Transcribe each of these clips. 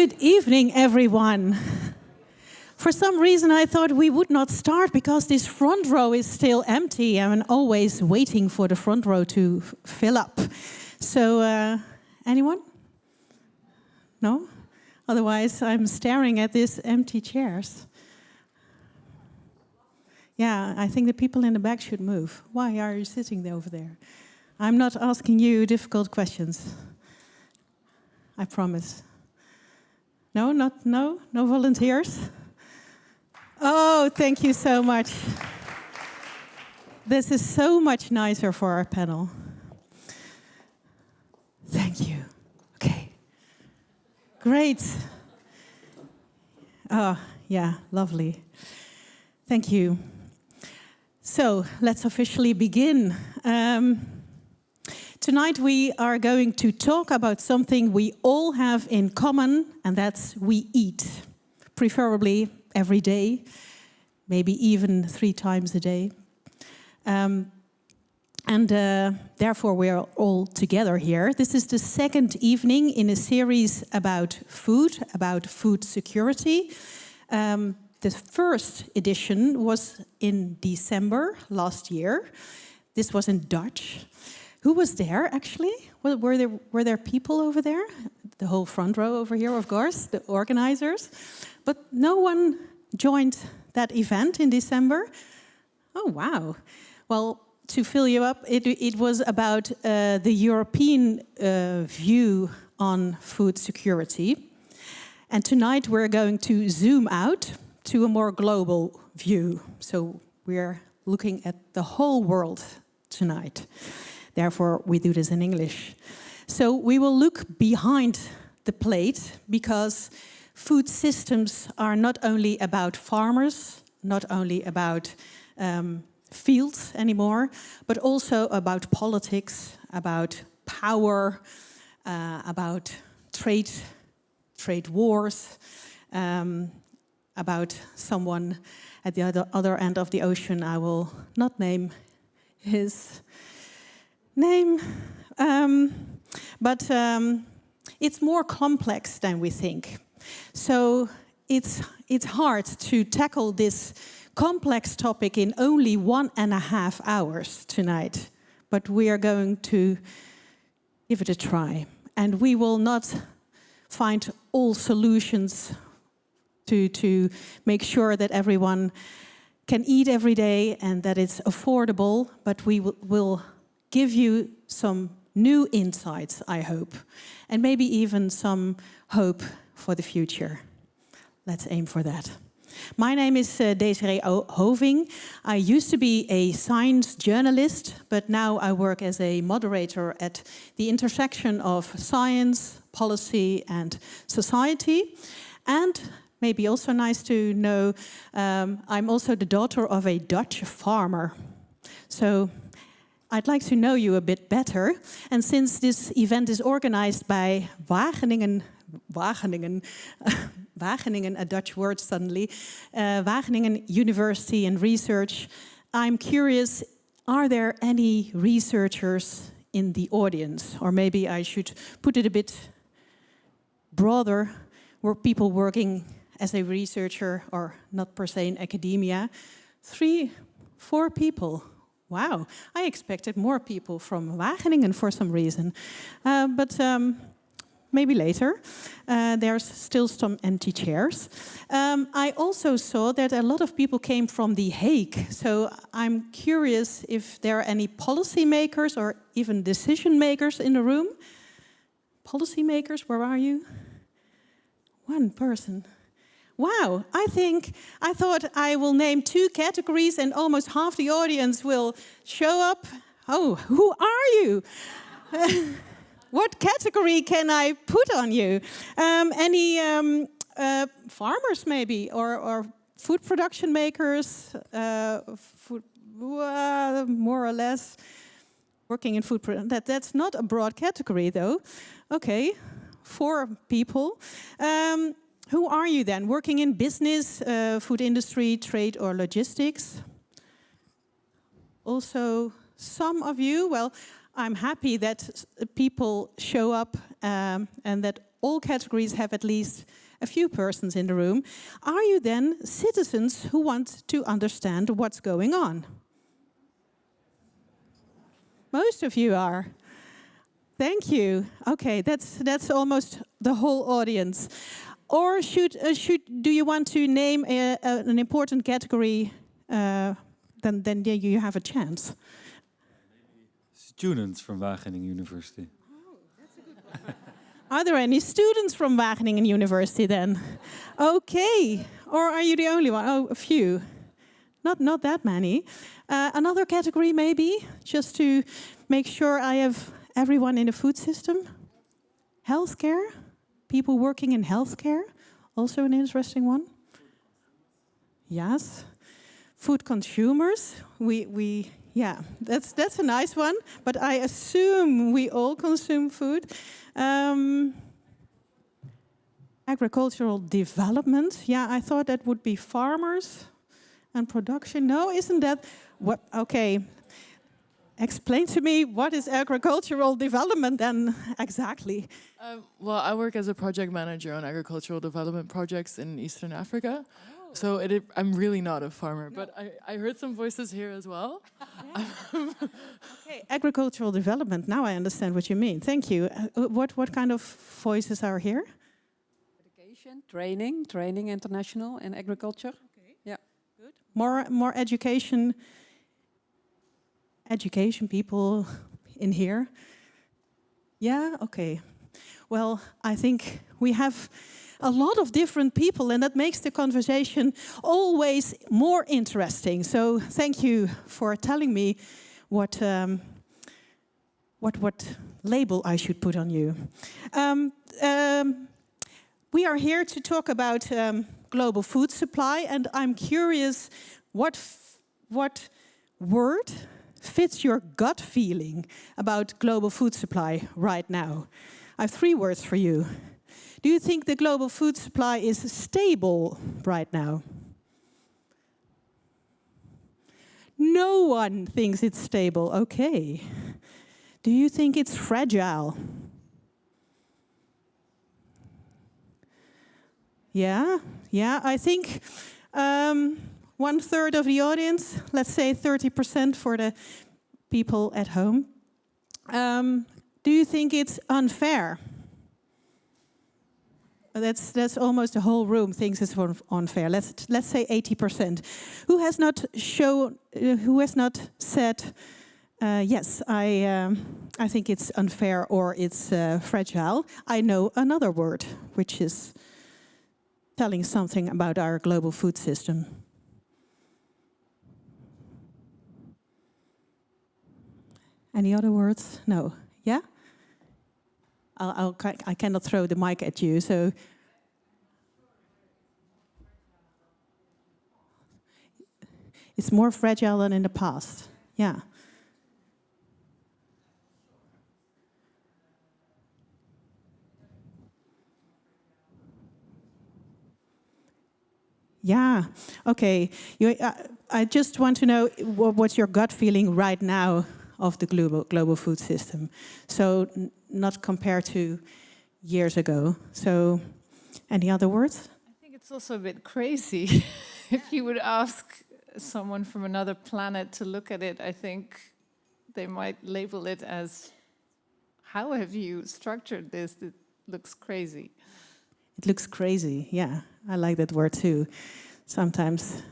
Good evening, everyone. For some reason, I thought we would not start because this front row is still empty. I'm always waiting for the front row to fill up. So, anyone? No? Otherwise, I'm staring at these empty chairs. Yeah, I think the people in the back should move. Why are you sitting over there? I'm not asking you difficult questions. I promise. No volunteers? Oh, thank you so much. This is so much nicer for our panel. Thank you. Okay. Great. Oh, yeah, lovely. Thank you. So, let's officially begin. Tonight we are going to talk about something we all have in common, and that's we eat. Preferably every day, maybe even 3 times a day. Therefore we are all together here. This is the second evening in a series about food security. The first edition was in December last year. This was in Dutch. Who was there, actually? Were there people over there? The whole front row over here, of course, the organizers. But no one joined that event in December. Oh, wow. Well, to fill you up, it was about the European view on food security. And tonight we're going to zoom out to a more global view. So we're looking at the whole world tonight. Therefore, we do this in English. So we will look behind the plate because food systems are not only about farmers, not only about fields anymore, but also about politics, about power, about trade wars, about someone at the other end of the ocean. I will not name his name, but it's more complex than we think. So it's hard to tackle this complex topic in only 1.5 hours tonight, but we are going to give it a try. And we will not find all solutions to make sure that everyone can eat every day and that it's affordable, but we will give you some new insights, I hope, and maybe even some hope for the future. Let's aim for that. My name is Desiree Hoving. I used to be a science journalist, but now I work as a moderator at the intersection of science, policy, and society. And maybe also nice to know, I'm also the daughter of a Dutch farmer. So I'd like to know you a bit better. And since this event is organized by Wageningen, a Dutch word suddenly, Wageningen University and Research, I'm curious, are there any researchers in the audience? Or maybe I should put it a bit broader, were people working as a researcher or not per se in academia? 3, 4 people. Wow, I expected more people from Wageningen for some reason. But maybe later. There's still some empty chairs. I also saw that a lot of people came from The Hague. So I'm curious if there are any policymakers or even decision makers in the room. Policymakers, where are you? 1 person. Wow, I thought I will name 2 categories and almost half the audience will show up. Oh, who are you? What category can I put on you? Any farmers maybe, or food production makers, more or less, working in food production. That's not a broad category though. Okay, 4 people. Who are you then? Working in business, food industry, trade or logistics? Also, some of you, well, I'm happy that people show up and that all categories have at least a few persons in the room. Are you then citizens who want to understand what's going on? Most of you are. Thank you. Okay, that's almost the whole audience. Or do you want to name an important category? Then you have a chance. Students from Wageningen University. Oh, that's a good one. Are there any students from Wageningen University then? Okay. Or are you the only one? Oh, a few. Not that many. Another category maybe, just to make sure I have everyone in the food system. Healthcare. People working in healthcare. Also an interesting one. Yes. Food consumers. Yeah, that's a nice one, but I assume we all consume food. Agricultural development. Yeah, I thought that would be farmers and production. No, isn't that what? Okay, explain to me what is agricultural development then exactly? Well, I work as a project manager on agricultural development projects in Eastern Africa. So I'm really not a farmer, no. But I heard some voices here as well. Yeah. Okay, agricultural development. Now I understand what you mean. Thank you. What kind of voices are here? Education, training international in agriculture. Okay. Yeah. Good. More education people in here. Yeah. Okay. Well, I think we have a lot of different people, and that makes the conversation always more interesting. So thank you for telling me what label I should put on you. We are here to talk about global food supply, and I'm curious what word fits your gut feeling about global food supply right now. I have 3 words for you. Do you think the global food supply is stable right now? No one thinks it's stable. Okay. Do you think it's fragile? Yeah, I think 1/3 of the audience, let's say 30% for the people at home. Do you think it's unfair? That's almost the whole room thinks it's unfair. Let's say 80%. Who has not said yes? I think it's unfair or it's fragile. I know another word which is telling something about our global food system. Any other words? No. Yeah. I cannot throw the mic at you, so it's more fragile than in the past. Yeah. Yeah. Okay. I just want to know what's your gut feeling right now of the global food system. So not compared to years ago. So any other words? I think it's also a bit crazy. If you would ask someone from another planet to look at it, I think they might label it as, how have you structured this? It looks crazy. It looks crazy, yeah. I like that word too. Sometimes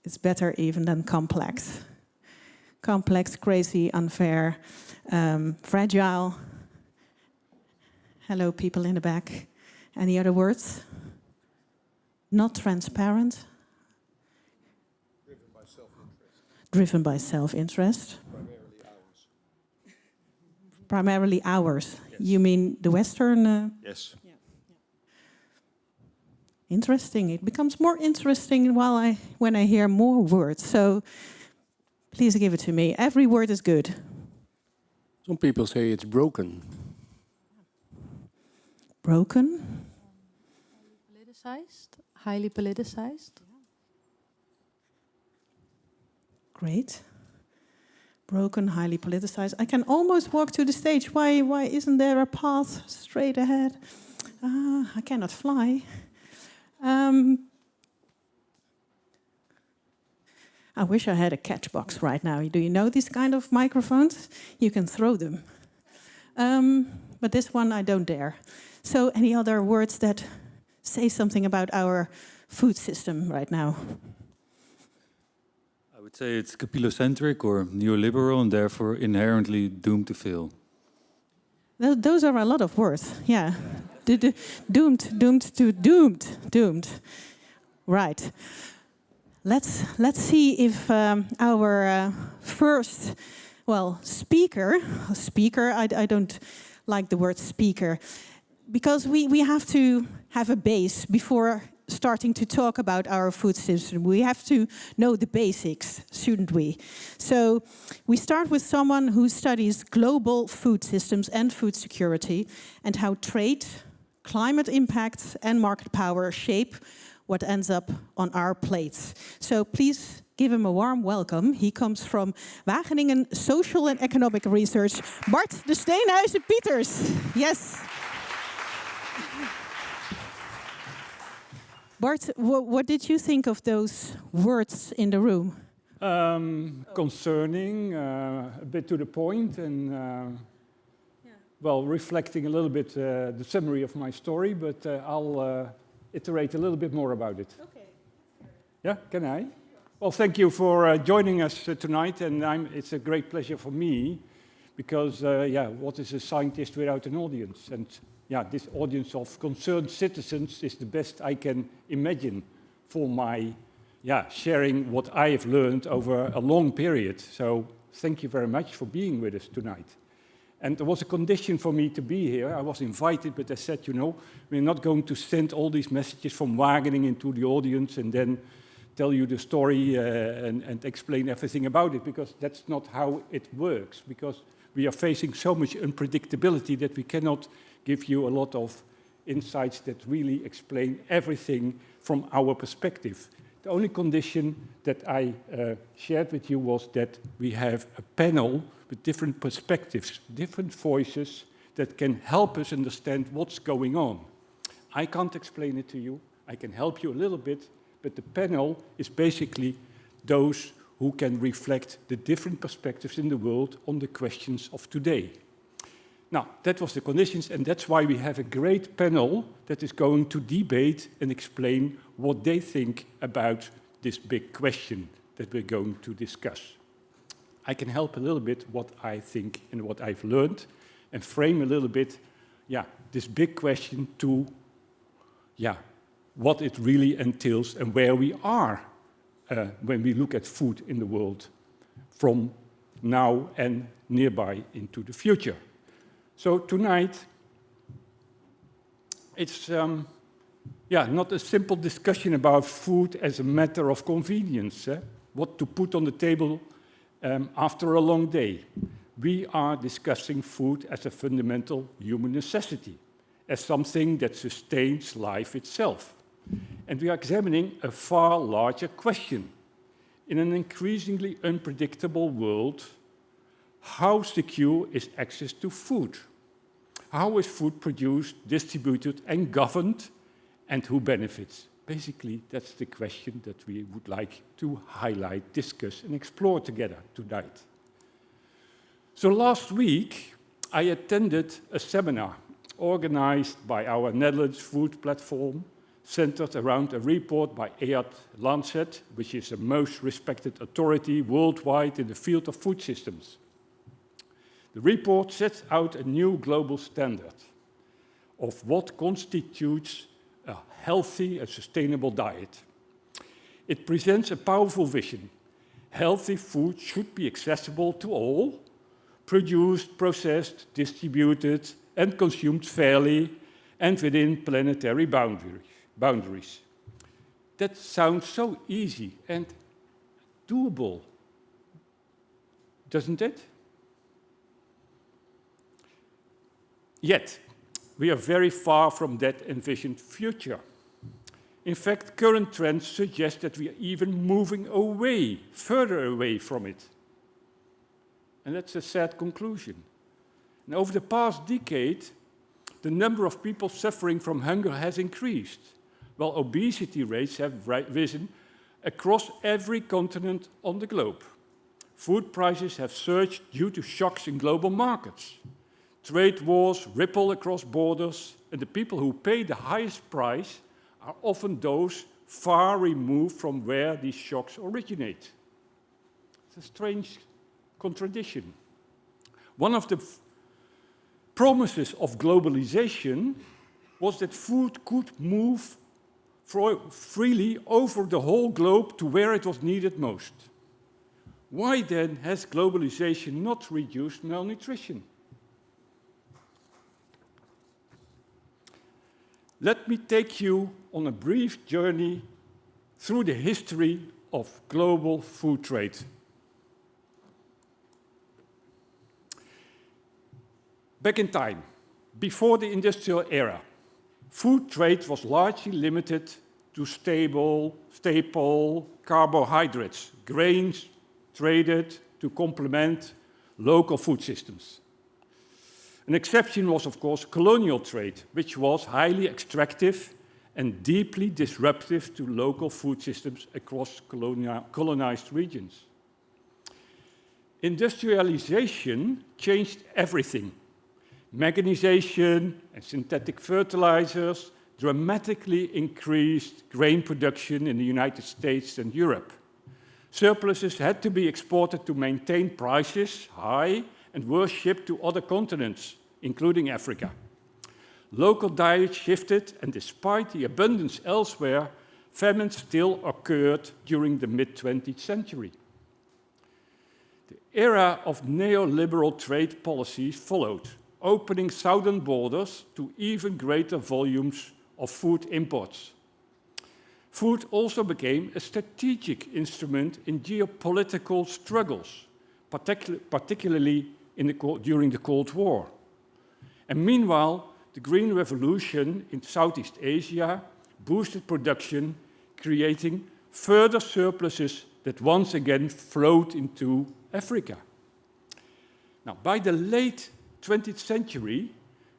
it's better even than complex. Complex, crazy, unfair, fragile. Hello, people in the back. Any other words? Not transparent. Driven by self-interest. Driven by self-interest. Primarily ours. Primarily ours. Yes. You mean the Western? Yes. Yeah. Interesting. It becomes more interesting when I hear more words. So please give it to me. Every word is good. Some people say it's broken. Broken. Highly politicized. Great. Broken, highly politicized. I can almost walk to the stage. Why isn't there a path straight ahead? I cannot fly. I wish I had a catch box right now. Do you know these kind of microphones? You can throw them. But this one I don't dare. So any other words that say something about our food system right now? I would say it's capilocentric or neoliberal and therefore inherently doomed to fail. Those are a lot of words, yeah. Doomed. Right. Let's see if our first, speaker, I don't like the word speaker, because we have to have a base before starting to talk about our food system. We have to know the basics, shouldn't we? So we start with someone who studies global food systems and food security and how trade, climate impacts and market power shape what ends up on our plates. So please give him a warm welcome. He comes from Wageningen Social and Economic Research, Bart de Steenhuizen-Pieters. Yes. Bart, what did you think of those words in the room? Concerning, a bit to the point, and reflecting a little bit the summary of my story, but I'll iterate a little bit more about it. Okay. Yeah, can I? Well, thank you for joining us tonight, and it's a great pleasure for me, because what is a scientist without an audience? And this audience of concerned citizens is the best I can imagine for my sharing what I have learned over a long period. So thank you very much for being with us tonight. And there was a condition for me to be here. I was invited, but I said, we're not going to send all these messages from Wageningen to the audience and then tell you the story and explain everything about it, because that's not how it works, because we are facing so much unpredictability that we cannot give you a lot of insights that really explain everything from our perspective. The only condition that I shared with you was that we have a panel with different perspectives, different voices that can help us understand what's going on. I can't explain it to you. I can help you a little bit, but the panel is basically those who can reflect the different perspectives in the world on the questions of today. Now, that was the conditions, and that's why we have a great panel that is going to debate and explain what they think about this big question that we're going to discuss. I can help a little bit what I think and what I've learned, and frame a little bit, this big question to, what it really entails and where we are when we look at food in the world from now and nearby into the future. So tonight, it's not a simple discussion about food as a matter of convenience, what to put on the table after a long day. We are discussing food as a fundamental human necessity, as something that sustains life itself. And we are examining a far larger question. In an increasingly unpredictable world, how secure is access to food? How is food produced, distributed, and governed, and who benefits? Basically, that's the question that we would like to highlight, discuss, and explore together tonight. So last week, I attended a seminar organized by our Netherlands food platform, centered around a report by Aad Lancet, which is the most respected authority worldwide in the field of food systems. The report sets out a new global standard of what constitutes a healthy and sustainable diet. It presents a powerful vision. Healthy food should be accessible to all, produced, processed, distributed, and consumed fairly and within planetary boundaries. That sounds so easy and doable, doesn't it? Yet, we are very far from that envisioned future. In fact, current trends suggest that we are even moving away, further away from it. And that's a sad conclusion. And over the past decade, the number of people suffering from hunger has increased, while obesity rates have risen across every continent on the globe. Food prices have surged due to shocks in global markets. Trade wars ripple across borders, and the people who pay the highest price are often those far removed from where these shocks originate. It's a strange contradiction. One of the promises of globalization was that food could move freely over the whole globe to where it was needed most. Why then has globalization not reduced malnutrition? Let me take you on a brief journey through the history of global food trade. Back in time, before the industrial era, food trade was largely limited to staple carbohydrates, grains traded to complement local food systems. An exception was, of course, colonial trade, which was highly extractive and deeply disruptive to local food systems across colonized regions. Industrialization changed everything. Mechanization and synthetic fertilizers dramatically increased grain production in the United States and Europe. Surpluses had to be exported to maintain prices high and were shipped to other continents, including Africa. Local diets shifted, and despite the abundance elsewhere, famine still occurred during the mid-20th century. The era of neoliberal trade policies followed, opening southern borders to even greater volumes of food imports. Food also became a strategic instrument in geopolitical struggles, particularly during the Cold War. And meanwhile, the Green Revolution in Southeast Asia boosted production, creating further surpluses that once again flowed into Africa. Now, by the late 20th century,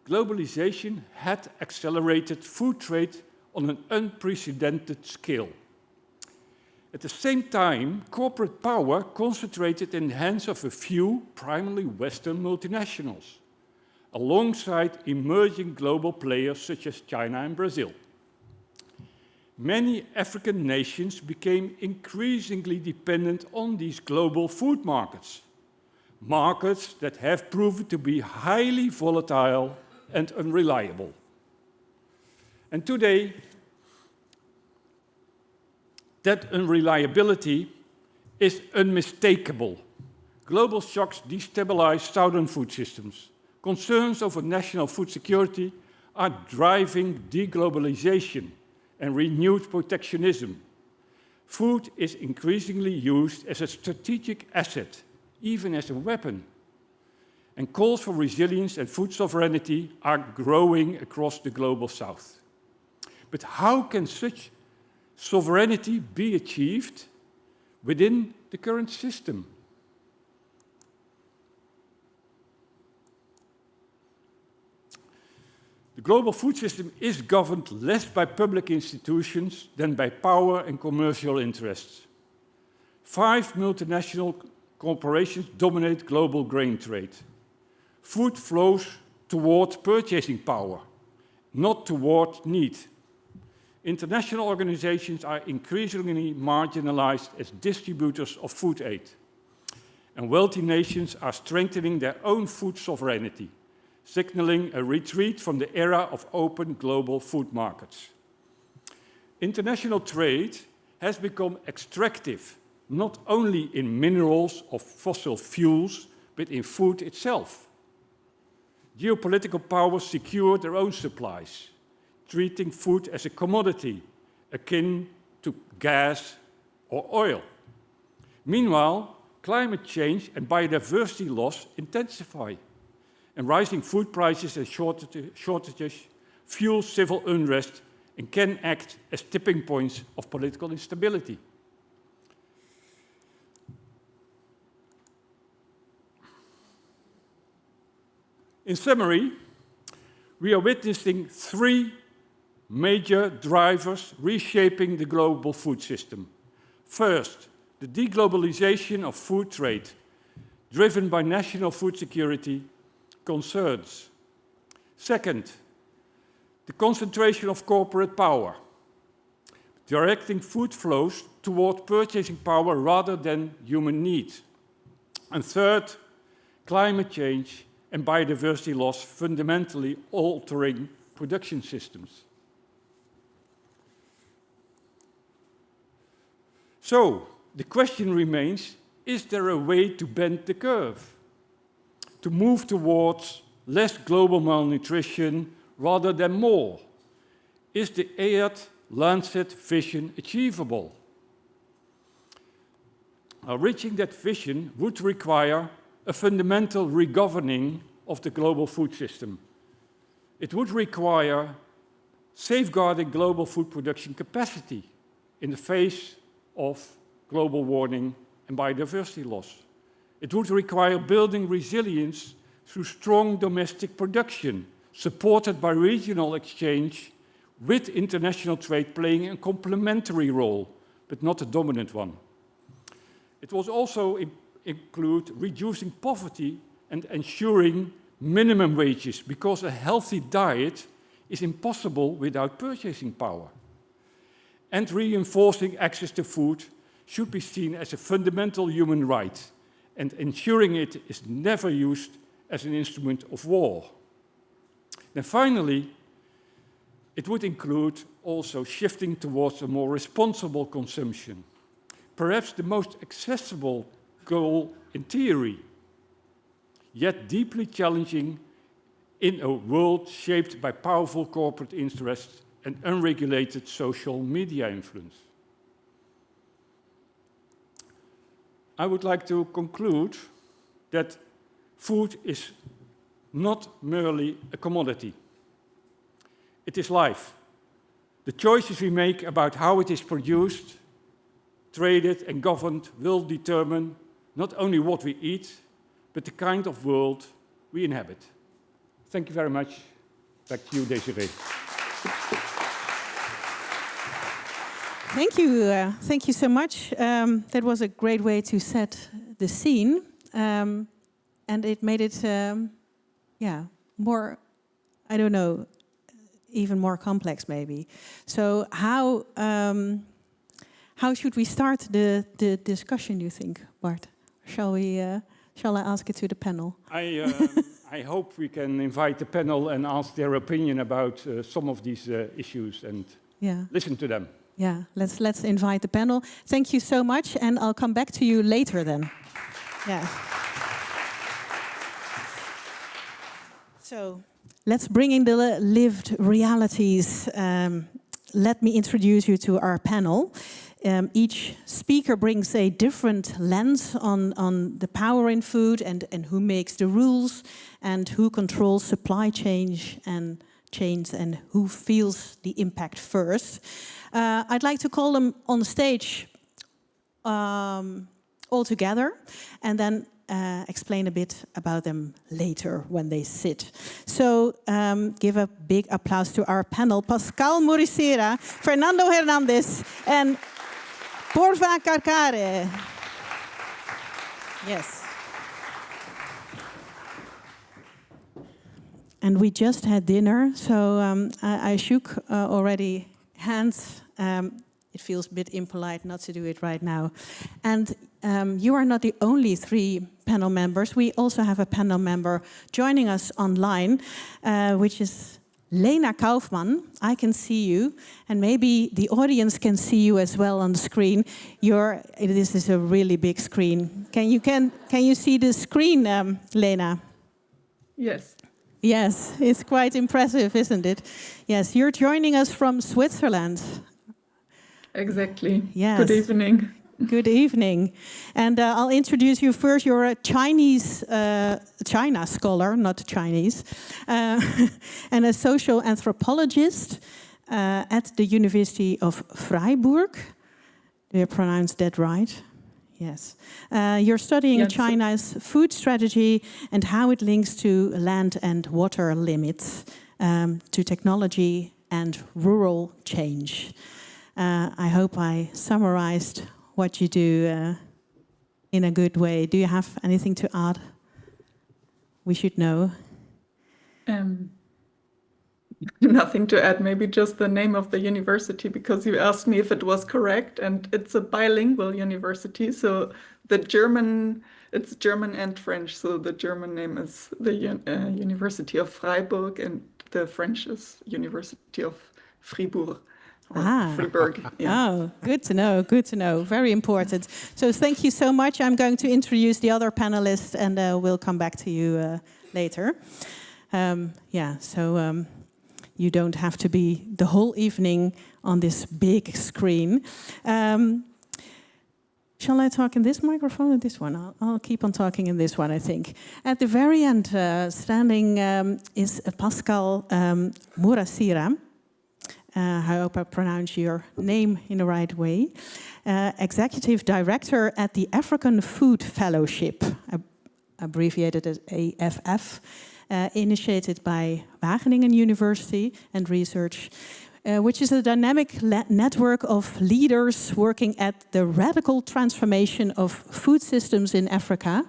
globalization had accelerated food trade on an unprecedented scale. At the same time, corporate power concentrated in the hands of a few, primarily Western multinationals, alongside emerging global players such as China and Brazil. Many African nations became increasingly dependent on these global food markets, markets that have proven to be highly volatile and unreliable. And today, that unreliability is unmistakable. Global shocks destabilize southern food systems. Concerns over national food security are driving deglobalization and renewed protectionism. Food is increasingly used as a strategic asset, even as a weapon. And calls for resilience and food sovereignty are growing across the global south. But how can such sovereignty be achieved within the current system? The global food system is governed less by public institutions than by power and commercial interests. 5 multinational corporations dominate global grain trade. Food flows toward purchasing power, not toward need. International organizations are increasingly marginalized as distributors of food aid. And wealthy nations are strengthening their own food sovereignty, signaling a retreat from the era of open global food markets. International trade has become extractive, not only in minerals or fossil fuels, but in food itself. Geopolitical powers secure their own supplies, treating food as a commodity, akin to gas or oil. Meanwhile, climate change and biodiversity loss intensify, and rising food prices and shortages fuel civil unrest and can act as tipping points of political instability. In summary, we are witnessing three major drivers reshaping the global food system. First, the deglobalization of food trade, driven by national food security concerns. Second, the concentration of corporate power, directing food flows toward purchasing power rather than human need. And third, climate change and biodiversity loss fundamentally altering production systems. So, the question remains, is there a way to bend the curve? To move towards less global malnutrition rather than more? Is the Lancet vision achievable? Reaching that vision would require a fundamental regoverning of the global food system. It would require safeguarding global food production capacity in the face of global warming and biodiversity loss. It would require building resilience through strong domestic production, supported by regional exchange, with international trade playing a complementary role, but not a dominant one. It will also include reducing poverty and ensuring minimum wages, because a healthy diet is impossible without purchasing power. And reinforcing access to food should be seen as a fundamental human right, and ensuring it is never used as an instrument of war. Then finally, it would include also shifting towards a more responsible consumption, perhaps the most accessible goal in theory, yet deeply challenging in a world shaped by powerful corporate interests and unregulated social media influence. I would like to conclude that food is not merely a commodity. It is life. The choices we make about how it is produced, traded, and governed will determine not only what we eat, but the kind of world we inhabit. Thank you very much. Back to you, Desiree. Thank you so much. That was a great way to set the scene, and it made it, more, I don't know, even more complex maybe. So how should we start the discussion, you think, Bart? Shall I ask it to the panel? I hope we can invite the panel and ask their opinion about some of these issues and listen to them. Yeah, let's invite the panel. Thank you so much, and I'll come back to you later then. Yeah. So let's bring in the lived realities. Let me introduce you to our panel. Each speaker brings a different lens on the power in food and who makes the rules and who controls supply chains and who feels the impact first. I'd like to call them on the stage all together and then explain a bit about them later when they sit. So give a big applause to our panel, Pascal Moricera, Fernando Hernandez, and Porva Carcare. Yes. And we just had dinner, so I shook already hands. It feels a bit impolite not to do it right now. And you are not the only three panel members. We also have a panel member joining us online, which is Lena Kaufmann. I can see you, and maybe the audience can see you as well on the screen. This is a really big screen. Can you see the screen, Lena? Yes. Yes, it's quite impressive, isn't it? Yes, you're joining us from Switzerland. Exactly. Yes. Good evening. Good evening. And I'll introduce you first. You're a China scholar, not Chinese, and a social anthropologist at the University of Freiburg. Do you pronounce that right? Yes. You're studying China's food strategy and how it links to land and water limits. to technology and rural change. I hope I summarized what you do in a good way. Do you have anything to add? We should know. Nothing to add, maybe just the name of the university, because you asked me if it was correct, and it's a bilingual university, so it's German and French, so the German name is the University of Freiburg, and the French is University of Fribourg. Fribourg. Yeah. Oh, good to know, good to know. Very important. So thank you so much. I'm going to introduce the other panelists, and we'll come back to you later. You don't have to be the whole evening on this big screen. Shall I talk in this microphone or this one? I'll keep on talking in this one, I think. At the very end, standing is Pascal Murasira. I hope I pronounce your name in the right way. Executive Director at the African Food Fellowship, abbreviated as AFF. Initiated by Wageningen University and Research, which is a dynamic network of leaders working at the radical transformation of food systems in Africa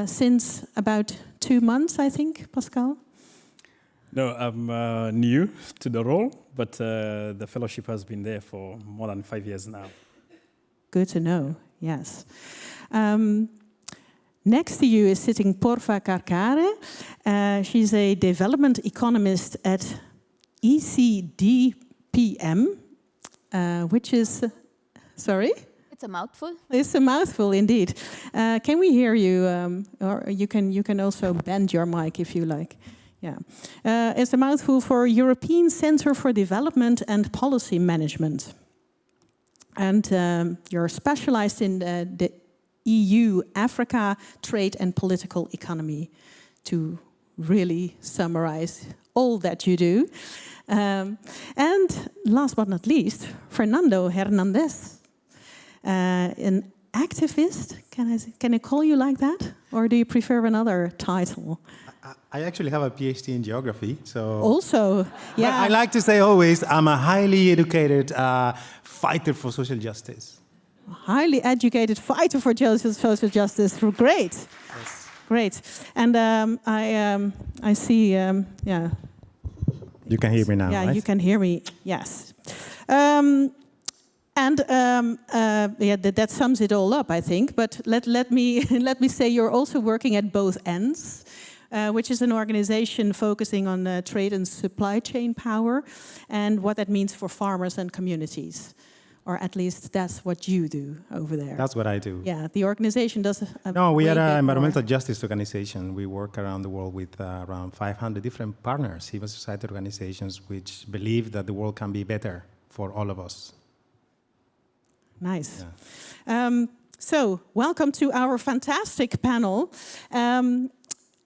since about 2 months, I think, Pascal? No, I'm new to the role, but the fellowship has been there for more than 5 years now. Good to know, yes. Next to you is sitting Porfa Karkare. She's a development economist at ECDPM, which is, sorry? It's a mouthful. It's a mouthful indeed. Can we hear you? Or you can also bend your mic if you like. Yeah, it's a mouthful for European Centre for Development and Policy Management. And you're specialized in the EU, Africa, trade and political economy, to really summarize all that you do. And last but not least, Fernando Hernandez, an activist. Can I call you like that? Or do you prefer another title? I actually have a PhD in geography, so... Also, yeah. I like to say always, I'm a highly educated fighter for social justice. Highly educated fighter for social justice. Great, yes. Great. And I see, yeah. You can hear me now, yeah, right? you can hear me. Yes. That sums it all up, I think. But let me say you're also working at both ends, which is an organization focusing on trade and supply chain power, and what that means for farmers and communities. Or at least that's what you do over there. That's what I do. Yeah, the organization does. No, we are an environmental justice organization. We work around the world with around 500 different partners, civil society organizations, which believe that the world can be better for all of us. Nice. Yeah. So, welcome to our fantastic panel.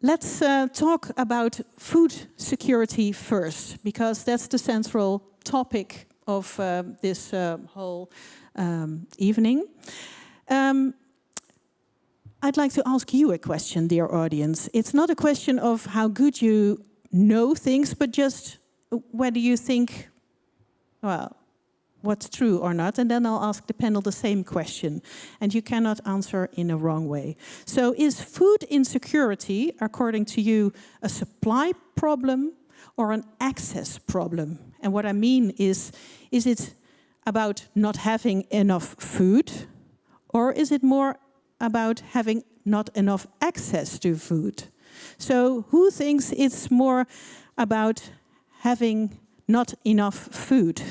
Let's talk about food security first, because that's the central topic of this whole evening. I'd like to ask you a question, dear audience. It's not a question of how good you know things, but just whether you think, well, what's true or not. And then I'll ask the panel the same question. And you cannot answer in a wrong way. So is food insecurity, according to you, a supply problem or an access problem? And what I mean is it about not having enough food, or is it more about having not enough access to food? So who thinks it's more about having not enough food?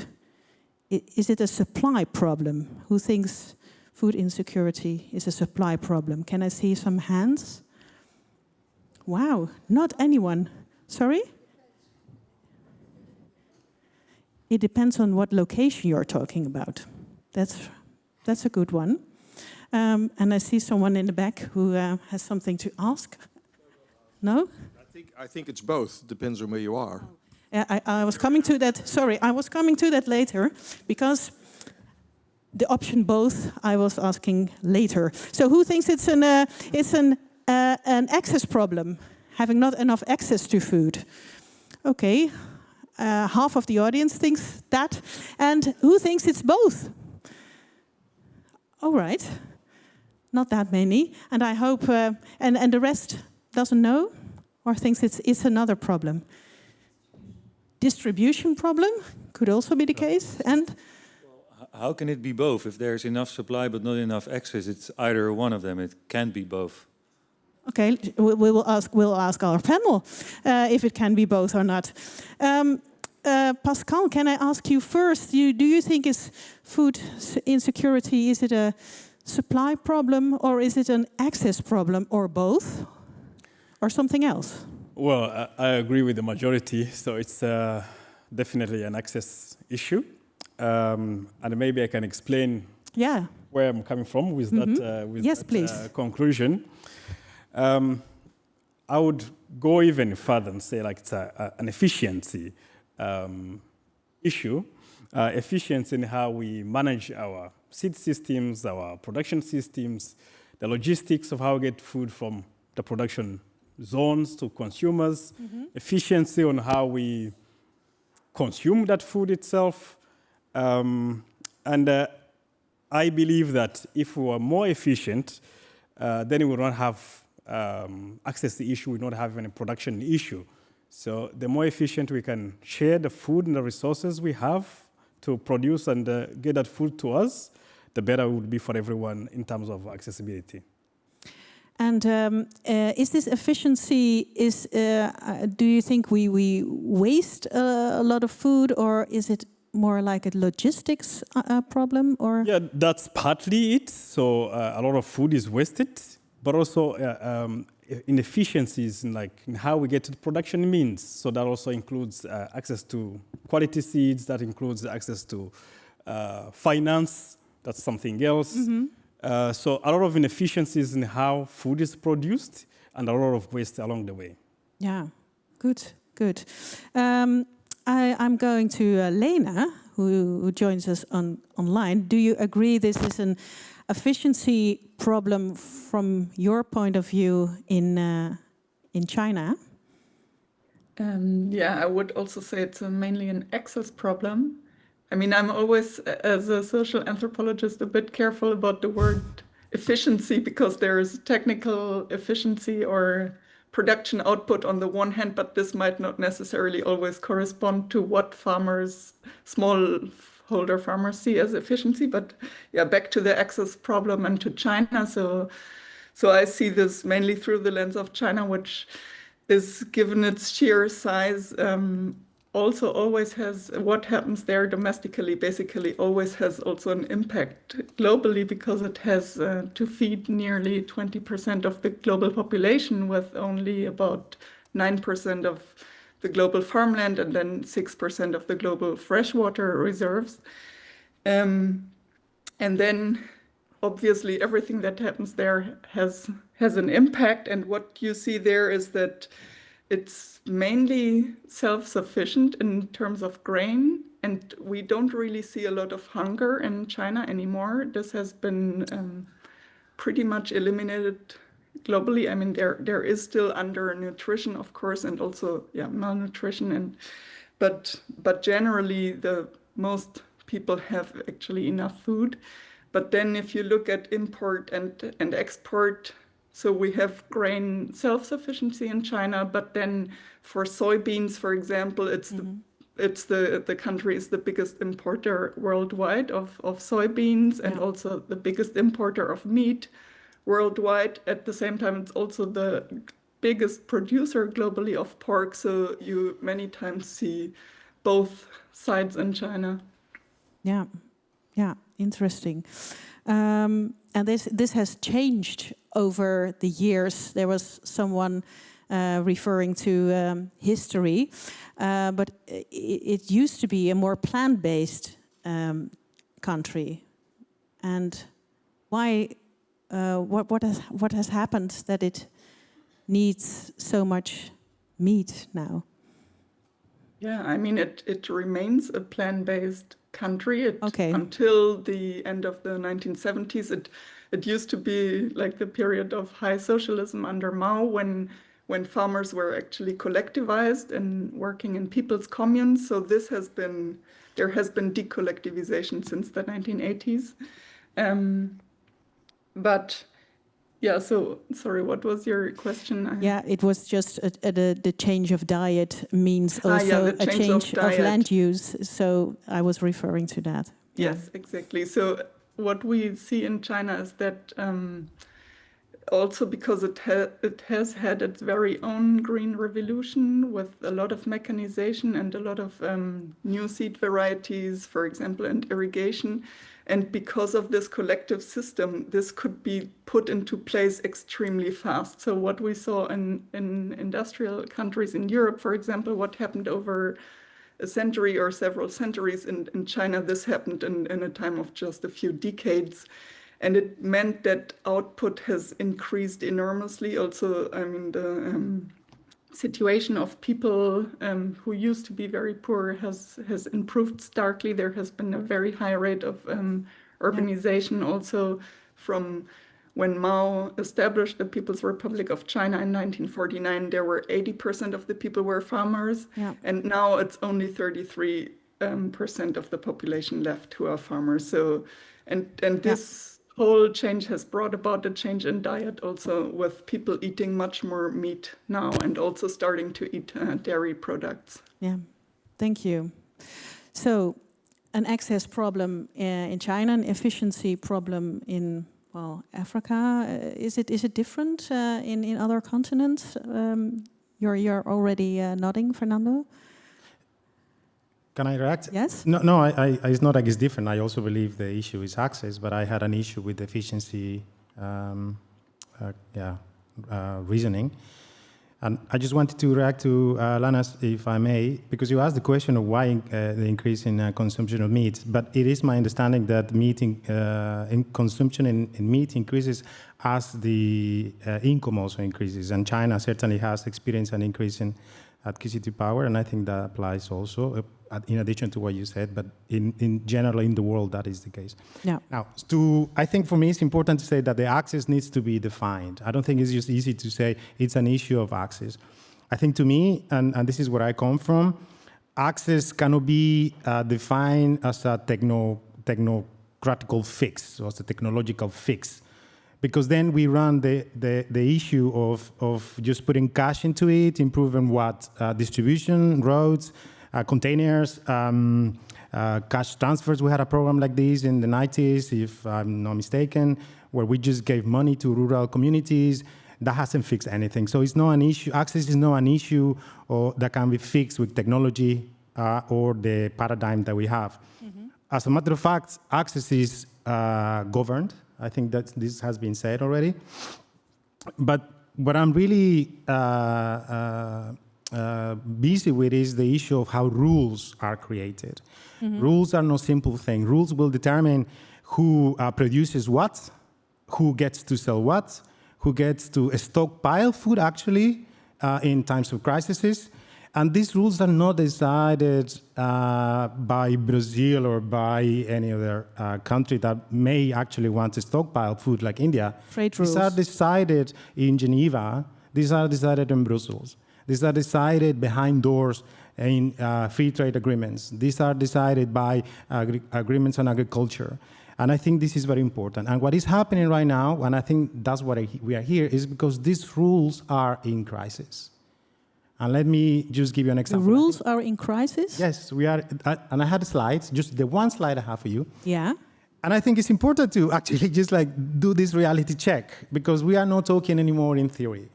Is it a supply problem? Who thinks food insecurity is a supply problem? Can I see some hands? Wow, not anyone. Sorry? It depends on what location you're talking about. That's a good one. And I see someone in the back who has something to ask. No? I think it's both. Depends on where you are. I was coming to that. Sorry, I was coming to that later, because the option both I was asking later. So who thinks it's an access problem, having not enough access to food? Okay. Half of the audience thinks that. And who thinks it's both? All right. Not that many. And I hope, and the rest doesn't know or thinks it's another problem. Distribution problem could also be the case. And how can it be both? If there's enough supply but not enough access, it's either one of them. It can't be both. okay, we'll ask our panel if it can be both or not. Pascal, can I ask you first? Do you think is food insecurity, is it a supply problem or is it an access problem or both or something else? Well, I agree with the majority. So it's definitely an access issue. And maybe I can explain where I'm coming from with that conclusion. I would go even further and say like it's an efficiency issue. Efficiency in how we manage our seed systems, our production systems, the logistics of how we get food from the production zones to consumers, efficiency on how we consume that food itself. And I believe that if we were more efficient, then we would not have access to the issue, we would not have any production issue. So the more efficient we can share the food and the resources we have to produce and get that food to us, the better it would be for everyone in terms of accessibility. And is this efficiency, do you think we waste a lot of food, or is it more like a logistics problem? Or yeah, that's partly it. So a lot of food is wasted, but also inefficiencies in how we get to the production means. So that also includes access to quality seeds, that includes access to finance, that's something else. So a lot of inefficiencies in how food is produced and a lot of waste along the way. Yeah, good. I'm going to Lena, who joins us online. Do you agree this is an efficiency problem from your point of view in China? Yeah, I would also say it's mainly an access problem. I mean, I'm always, as a social anthropologist, a bit careful about the word efficiency because there is technical efficiency or production output on the one hand, but this might not necessarily always correspond to what farmers, smallholder farmers, see as efficiency. But yeah, back to the access problem and to China. So I see this mainly through the lens of China, which is, given its sheer size, also always has, what happens there domestically basically always has also an impact globally, because it has to feed nearly 20% of the global population with only about 9% of the global farmland and then 6% of the global freshwater reserves. And then obviously everything that happens there has an impact. And what you see there is that it's mainly self-sufficient in terms of grain, and we don't really see a lot of hunger in China anymore. This has been pretty much eliminated globally. I mean, there is still undernutrition, of course, and also malnutrition, but generally the most people have actually enough food. But then if you look at import and export, so we have grain self-sufficiency in China, but then for soybeans, for example, the country is the biggest importer worldwide of soybeans and also the biggest importer of meat worldwide. At the same time, it's also the biggest producer globally of pork. So you many times see both sides in China. Yeah, interesting. And this has changed over the years. There was someone referring to history, but it used to be a more plant-based country. And why? What has happened that it needs so much meat now? Yeah, I mean, it remains a plant-based country. Until the end of the 1970s, it used to be like the period of high socialism under Mao, when when farmers were actually collectivized and working in people's communes. So there has been decollectivization since the 1980s. But yeah, so sorry, what was your question? Yeah, it was just the change of diet means also a change of land use. So I was referring to that. Yes, exactly. So what we see in China is that also because it has had its very own green revolution with a lot of mechanization and a lot of new seed varieties, for example, and irrigation. And because of this collective system, this could be put into place extremely fast. So what we saw in industrial countries in Europe, for example, what happened over a century or several centuries in China, this happened in a time of just a few decades. And it meant that output has increased enormously. Also, I mean, the situation of people who used to be very poor has improved starkly. There has been a very high rate of urbanization also from when Mao established the People's Republic of China in 1949. There were 80% of the people were farmers, and now it's only 33% of the population left who are farmers. So, and this whole change has brought about a change in diet also, with people eating much more meat now and also starting to eat dairy products. Yeah, thank you. So an access problem in China, an efficiency problem in, well, Africa. Is it different in other continents? You're already nodding, Fernando. Can I react? Yes. No, it's not like it's different. I also believe the issue is access, but I had an issue with efficiency reasoning. And I just wanted to react to Lana's, if I may, because you asked the question of why the increase in consumption of meat. But it is my understanding that meat in consumption in meat increases as the income also increases. And China certainly has experienced an increase in acquisitive power, and I think that applies also, in addition to what you said, but in general in the world that is the case. Yeah. Now, I think for me it's important to say that the access needs to be defined. I don't think it's just easy to say it's an issue of access. I think to me, and this is where I come from, access cannot be defined as a technocratical fix, or as a technological fix. Because then we run the issue of just putting cash into it, improving what? Distribution, roads, containers, cash transfers. We had a program like this in the 90s, if I'm not mistaken, where we just gave money to rural communities. That hasn't fixed anything. So it's not an issue. Access is not an issue that can be fixed with technology or the paradigm that we have. Mm-hmm. As a matter of fact, access is governed. I think that this has been said already. But what I'm really busy with is the issue of how rules are created. Mm-hmm. Rules are no simple thing. Rules will determine who produces what, who gets to sell what, who gets to stockpile food actually in times of crises. And these rules are not decided by Brazil or by any other country that may actually want to stockpile food like India. Trade rules. These are decided in Geneva. These are decided in Brussels. These are decided behind doors in free trade agreements. These are decided by agreements on agriculture. And I think this is very important. And what is happening right now, and I think that's why we are here, is because these rules are in crisis. And let me just give you an example. The rules are in crisis? Yes, we are. And I had slides, just the one slide I have for you. Yeah. And I think it's important to actually just like do this reality check, because we are not talking anymore in theory.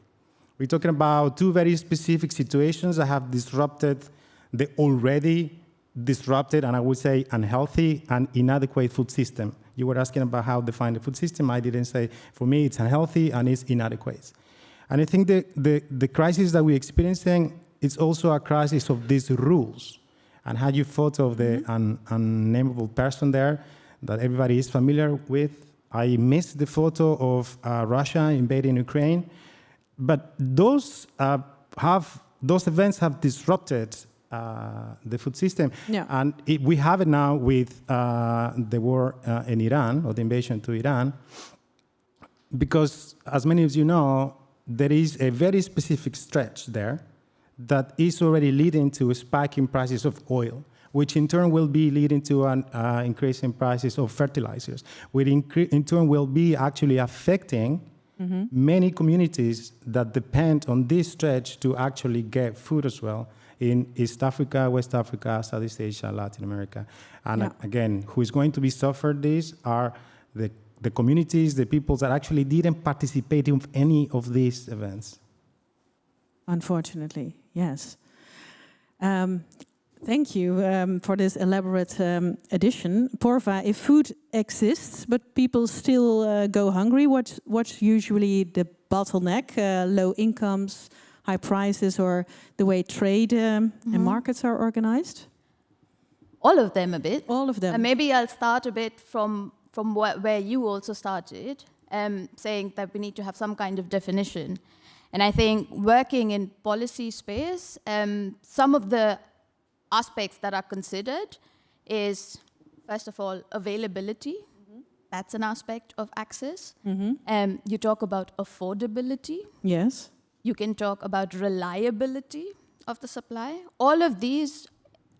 We're talking about two very specific situations that have disrupted the already disrupted, and I would say unhealthy and inadequate food system. You were asking about how to define the food system. I didn't say, for me, it's unhealtly and it's inadequate. And I think the crisis that we're experiencing is also a crisis of these rules. And had you thought of the unnameable person there that everybody is familiar with? I missed the photo of Russia invading Ukraine. But those events have disrupted the food system. Yeah. And we have it now with the war in Iran, or the invasion to Iran, because as many of you know, there is a very specific stretch there that is already leading to a spike in prices of oil, which in turn will be leading to an increase in prices of fertilizers, which in turn will be actually affecting many communities that depend on this stretch to actually get food as well in East Africa, West Africa, Southeast Asia, Latin America. And again, who is going to be suffered this are the communities, the peoples that actually didn't participate in any of these events. Unfortunately, yes. Thank you for this elaborate addition. Porva, if food exists, but people still go hungry, what's usually the bottleneck? Low incomes, high prices, or the way trade and markets are organized? All of them a bit. All of them. Maybe I'll start a bit from where you also started, saying that we need to have some kind of definition. And I think working in policy space, some of the aspects that are considered is, first of all, availability. That's an aspect of access. You talk about affordability. Yes. You can talk about reliability of the supply. All of these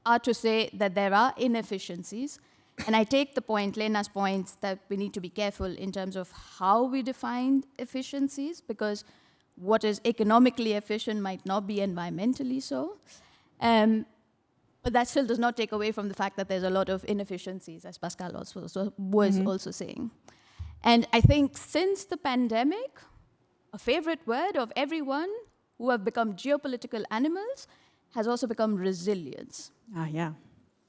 are to say that there are inefficiencies. And I take the point, Lena's points, that we need to be careful in terms of how we define efficiencies, because what is economically efficient might not be environmentally so. But that still does not take away from the fact that there's a lot of inefficiencies, as Pascal was also saying. And I think since the pandemic, a favorite word of everyone who have become geopolitical animals has also become resilience.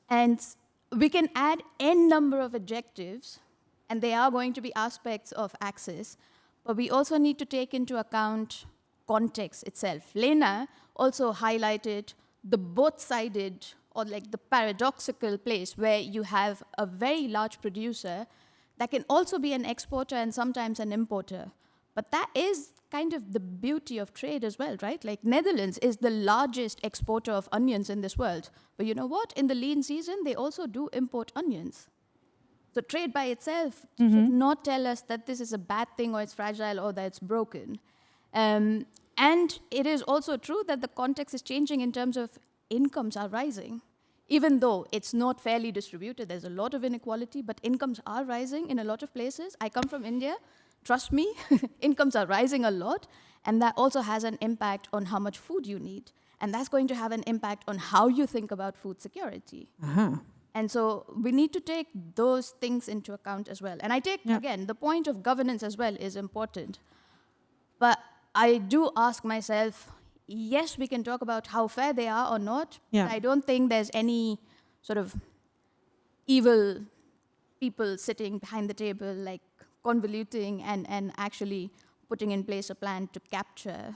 And we can add n number of adjectives, and they are going to be aspects of access, but we also need to take into account context itself. Lena also highlighted the both-sided, or like the paradoxical place where you have a very large producer that can also be an exporter and sometimes an importer. But that is kind of the beauty of trade as well, right? Like Netherlands is the largest exporter of onions in this world. But you know what? In the lean season, they also do import onions. So trade by itself should not tell us that this is a bad thing or it's fragile or that it's broken. And it is also true that the context is changing in terms of incomes are rising. Even though it's not fairly distributed, there's a lot of inequality, but incomes are rising in a lot of places. I come from India. Trust me, incomes are rising a lot, and that also has an impact on how much food you need. And that's going to have an impact on how you think about food security. And so we need to take those things into account as well. And I take, again, the point of governance as well is important. But I do ask myself, yes, we can talk about how fair they are or not. But I don't think there's any sort of evil people sitting behind the table, like convoluting and actually putting in place a plan to capture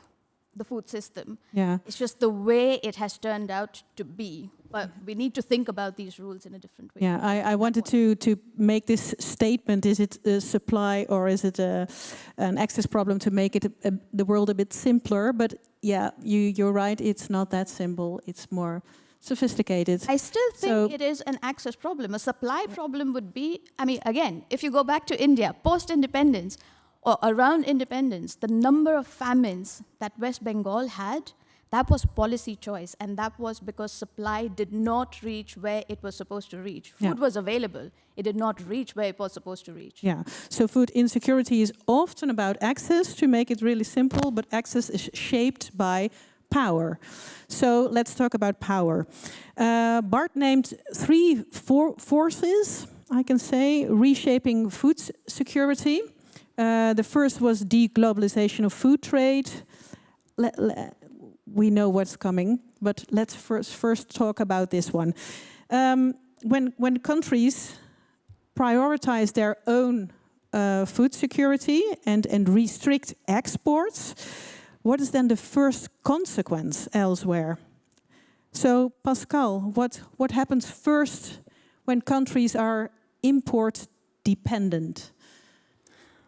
the food system. It's just the way it has turned out to be. But we need to think about these rules in a different way. I wanted to make this statement. Is it a supply or is it an access problem to make it the world a bit simpler? But you're right, it's not that simple. It's more sophisticated. I still think it is an access problem. A supply problem would be, I mean, again, if you go back to India, post-independence or around independence, the number of famines that West Bengal had, that was policy choice, and that was because supply did not reach where it was supposed to reach. Food was available. It did not reach where it was supposed to reach. So food insecurity is often about access, to make it really simple, but access is shaped by power. So let's talk about power. Bart named three forces, I can say, reshaping food security. The first was deglobalization of food trade. We know what's coming, but let's first talk about this one. When countries prioritize their own food security and restrict exports, what is then the first consequence elsewhere? So, Pascal, what happens first when countries are import dependent?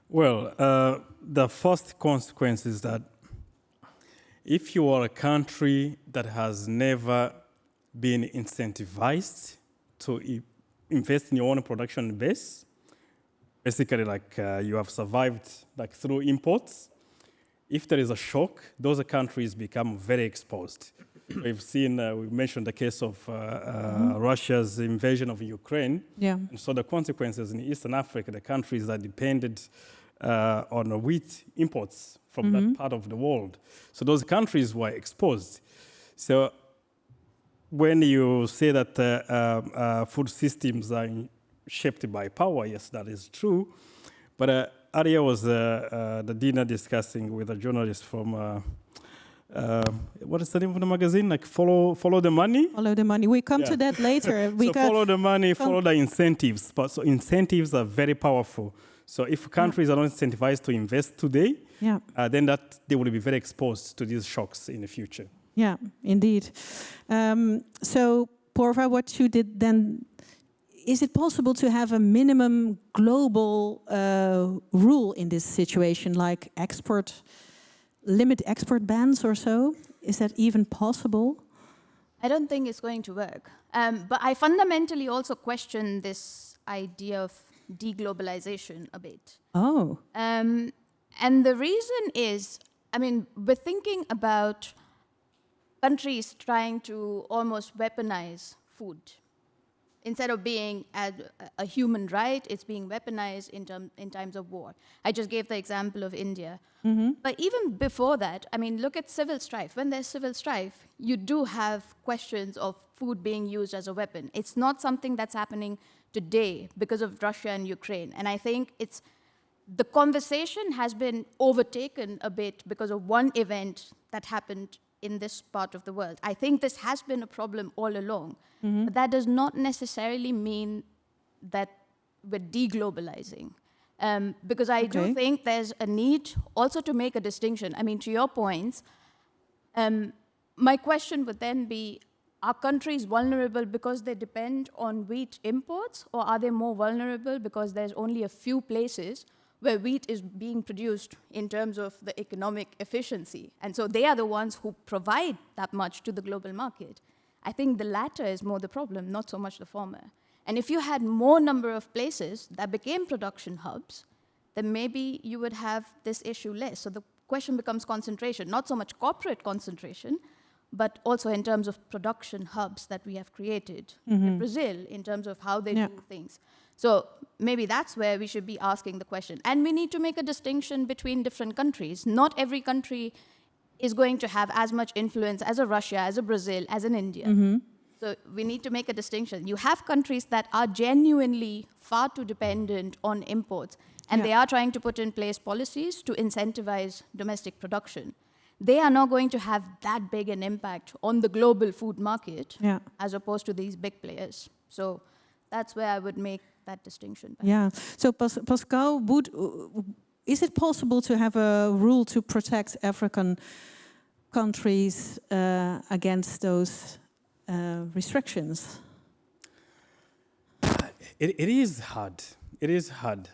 Well, the first consequence is that if you are a country that has never been incentivized to invest in your own production base, basically like you have survived like through imports, if there is a shock, those countries become very exposed. We've seen, we mentioned the case of Russia's invasion of Ukraine. Yeah. And so the consequences in Eastern Africa, the countries that depended on wheat imports from that part of the world. So those countries were exposed. So when you say that food systems are shaped by power, yes, that is true. But earlier was the dinner discussing with a journalist from, what is the name of the magazine? Like Follow the Money? Follow the money. We come to that later. So follow the money, follow the incentives. But so incentives are very powerful. So if countries are not incentivized to invest today, then that they will be very exposed to these shocks in the future. Yeah, indeed. So, Porva, what you did then, is it possible to have a minimum global rule in this situation, like limit export bans or so? Is that even possible? I don't think it's going to work. But I fundamentally also question this idea of deglobalization a bit. Oh. And the reason is, I mean, we're thinking about countries trying to almost weaponize food. Instead of being a human right, it's being weaponized in times of war. I just gave the example of India. But even before that, I mean, look at civil strife. When there's civil strife, you do have questions of food being used as a weapon. It's not something that's happening today because of Russia and Ukraine. And I think the conversation has been overtaken a bit because of one event that happened in this part of the world. I think this has been a problem all along, but that does not necessarily mean that we're deglobalizing. Because I do think there's a need also to make a distinction. I mean, to your points, my question would then be, are countries vulnerable because they depend on wheat imports, or are they more vulnerable because there's only a few places where wheat is being produced in terms of the economic efficiency? And so they are the ones who provide that much to the global market. I think the latter is more the problem, not so much the former. And if you had more number of places that became production hubs, then maybe you would have this issue less. So the question becomes concentration, not so much corporate concentration, but also in terms of production hubs that we have created in Brazil, in terms of how they do things. So maybe that's where we should be asking the question. And we need to make a distinction between different countries. Not every country is going to have as much influence as a Russia, as a Brazil, as an India. So we need to make a distinction. You have countries that are genuinely far too dependent on imports, and they are trying to put in place policies to incentivize domestic production. They are not going to have that big an impact on the global food market as opposed to these big players. So that's where I would make that distinction. Yeah. So Pascal, is it possible to have a rule to protect African countries against those restrictions? It is hard. It is hard,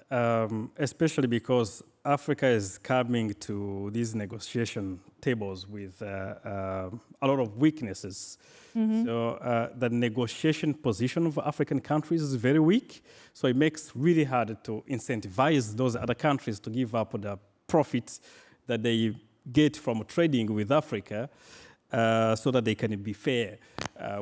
especially because Africa is coming to these negotiation tables with a lot of weaknesses. So the negotiation position of African countries is very weak. So it makes really hard to incentivize those other countries to give up the profits that they get from trading with Africa, so that they can be fair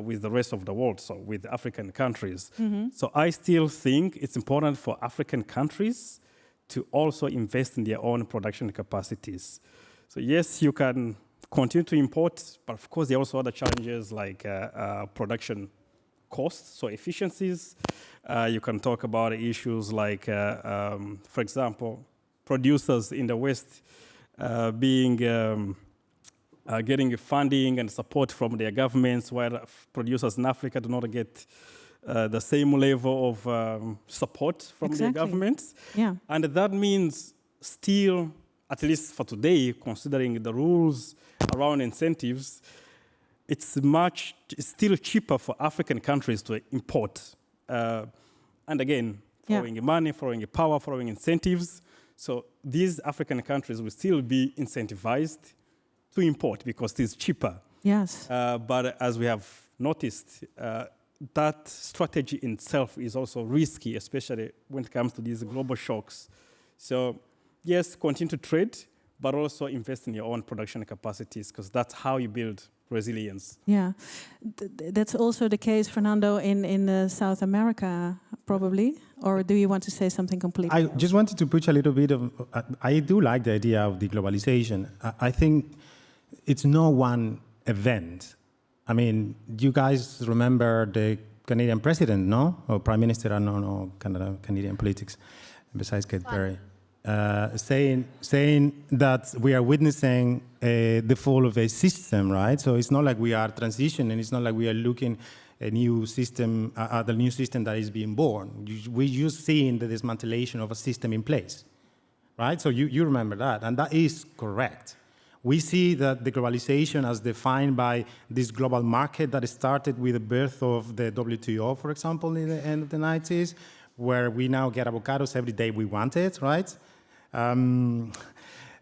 with the rest of the world, so with African countries. So I still think it's important for African countries to also invest in their own production capacities. So yes, you can continue to import, but of course there are also other challenges like production costs, so efficiencies. You can talk about issues like, for example, producers in the West getting funding and support from their governments, while producers in Africa do not get the same level of support from their governments. And that means still, at least for today, considering the rules around incentives, it's still cheaper for African countries to import. And again, following money, following power, following incentives. So these African countries will still be incentivized to import because it is cheaper. Yes. But as we have noticed, that strategy in itself is also risky, especially when it comes to these global shocks. So yes, continue to trade, but also invest in your own production capacities, because that's how you build resilience. Yeah, that's also the case, Fernando, in South America, probably. Or do you want to say something completely I else? just wanted to push a little bit of, I do like the idea of deglobalization. I think it's no one event. I mean, you guys remember the Canadian president, no? Or Prime Minister, I don't know, Canadian politics, besides Kate Perry. Saying that we are witnessing the fall of a system, right? So it's not like we are transitioning, it's not like we are looking a new system, the new system that is being born. We're just seeing the dismantlation of a system in place, right? So you remember that, and that is correct. We see that the globalization as defined by this global market that started with the birth of the WTO, for example, in the end of the 90s, where we now get avocados every day we want it, right?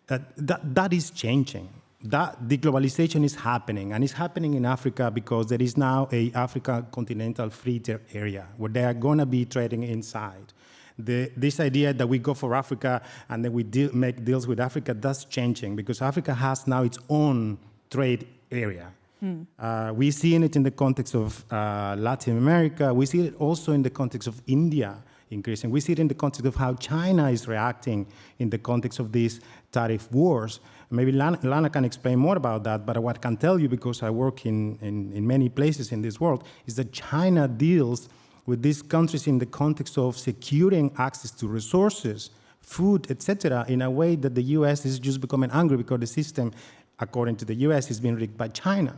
That is changing. That deglobalization is happening, and it's happening in Africa because there is now a Africa continental free trade area where they are going to be trading inside. This idea that we go for Africa and then we make deals with Africa, that's changing because Africa has now its own trade area. We see it in the context of Latin America. We see it also in the context of India increasing. We see it in the context of how China is reacting in the context of these tariff wars. Maybe Lana can explain more about that, but what I can tell you, because I work in many places in this world, is that China deals with these countries in the context of securing access to resources, food, etc., in a way that the US is just becoming angry because the system, according to the US, is being rigged by China.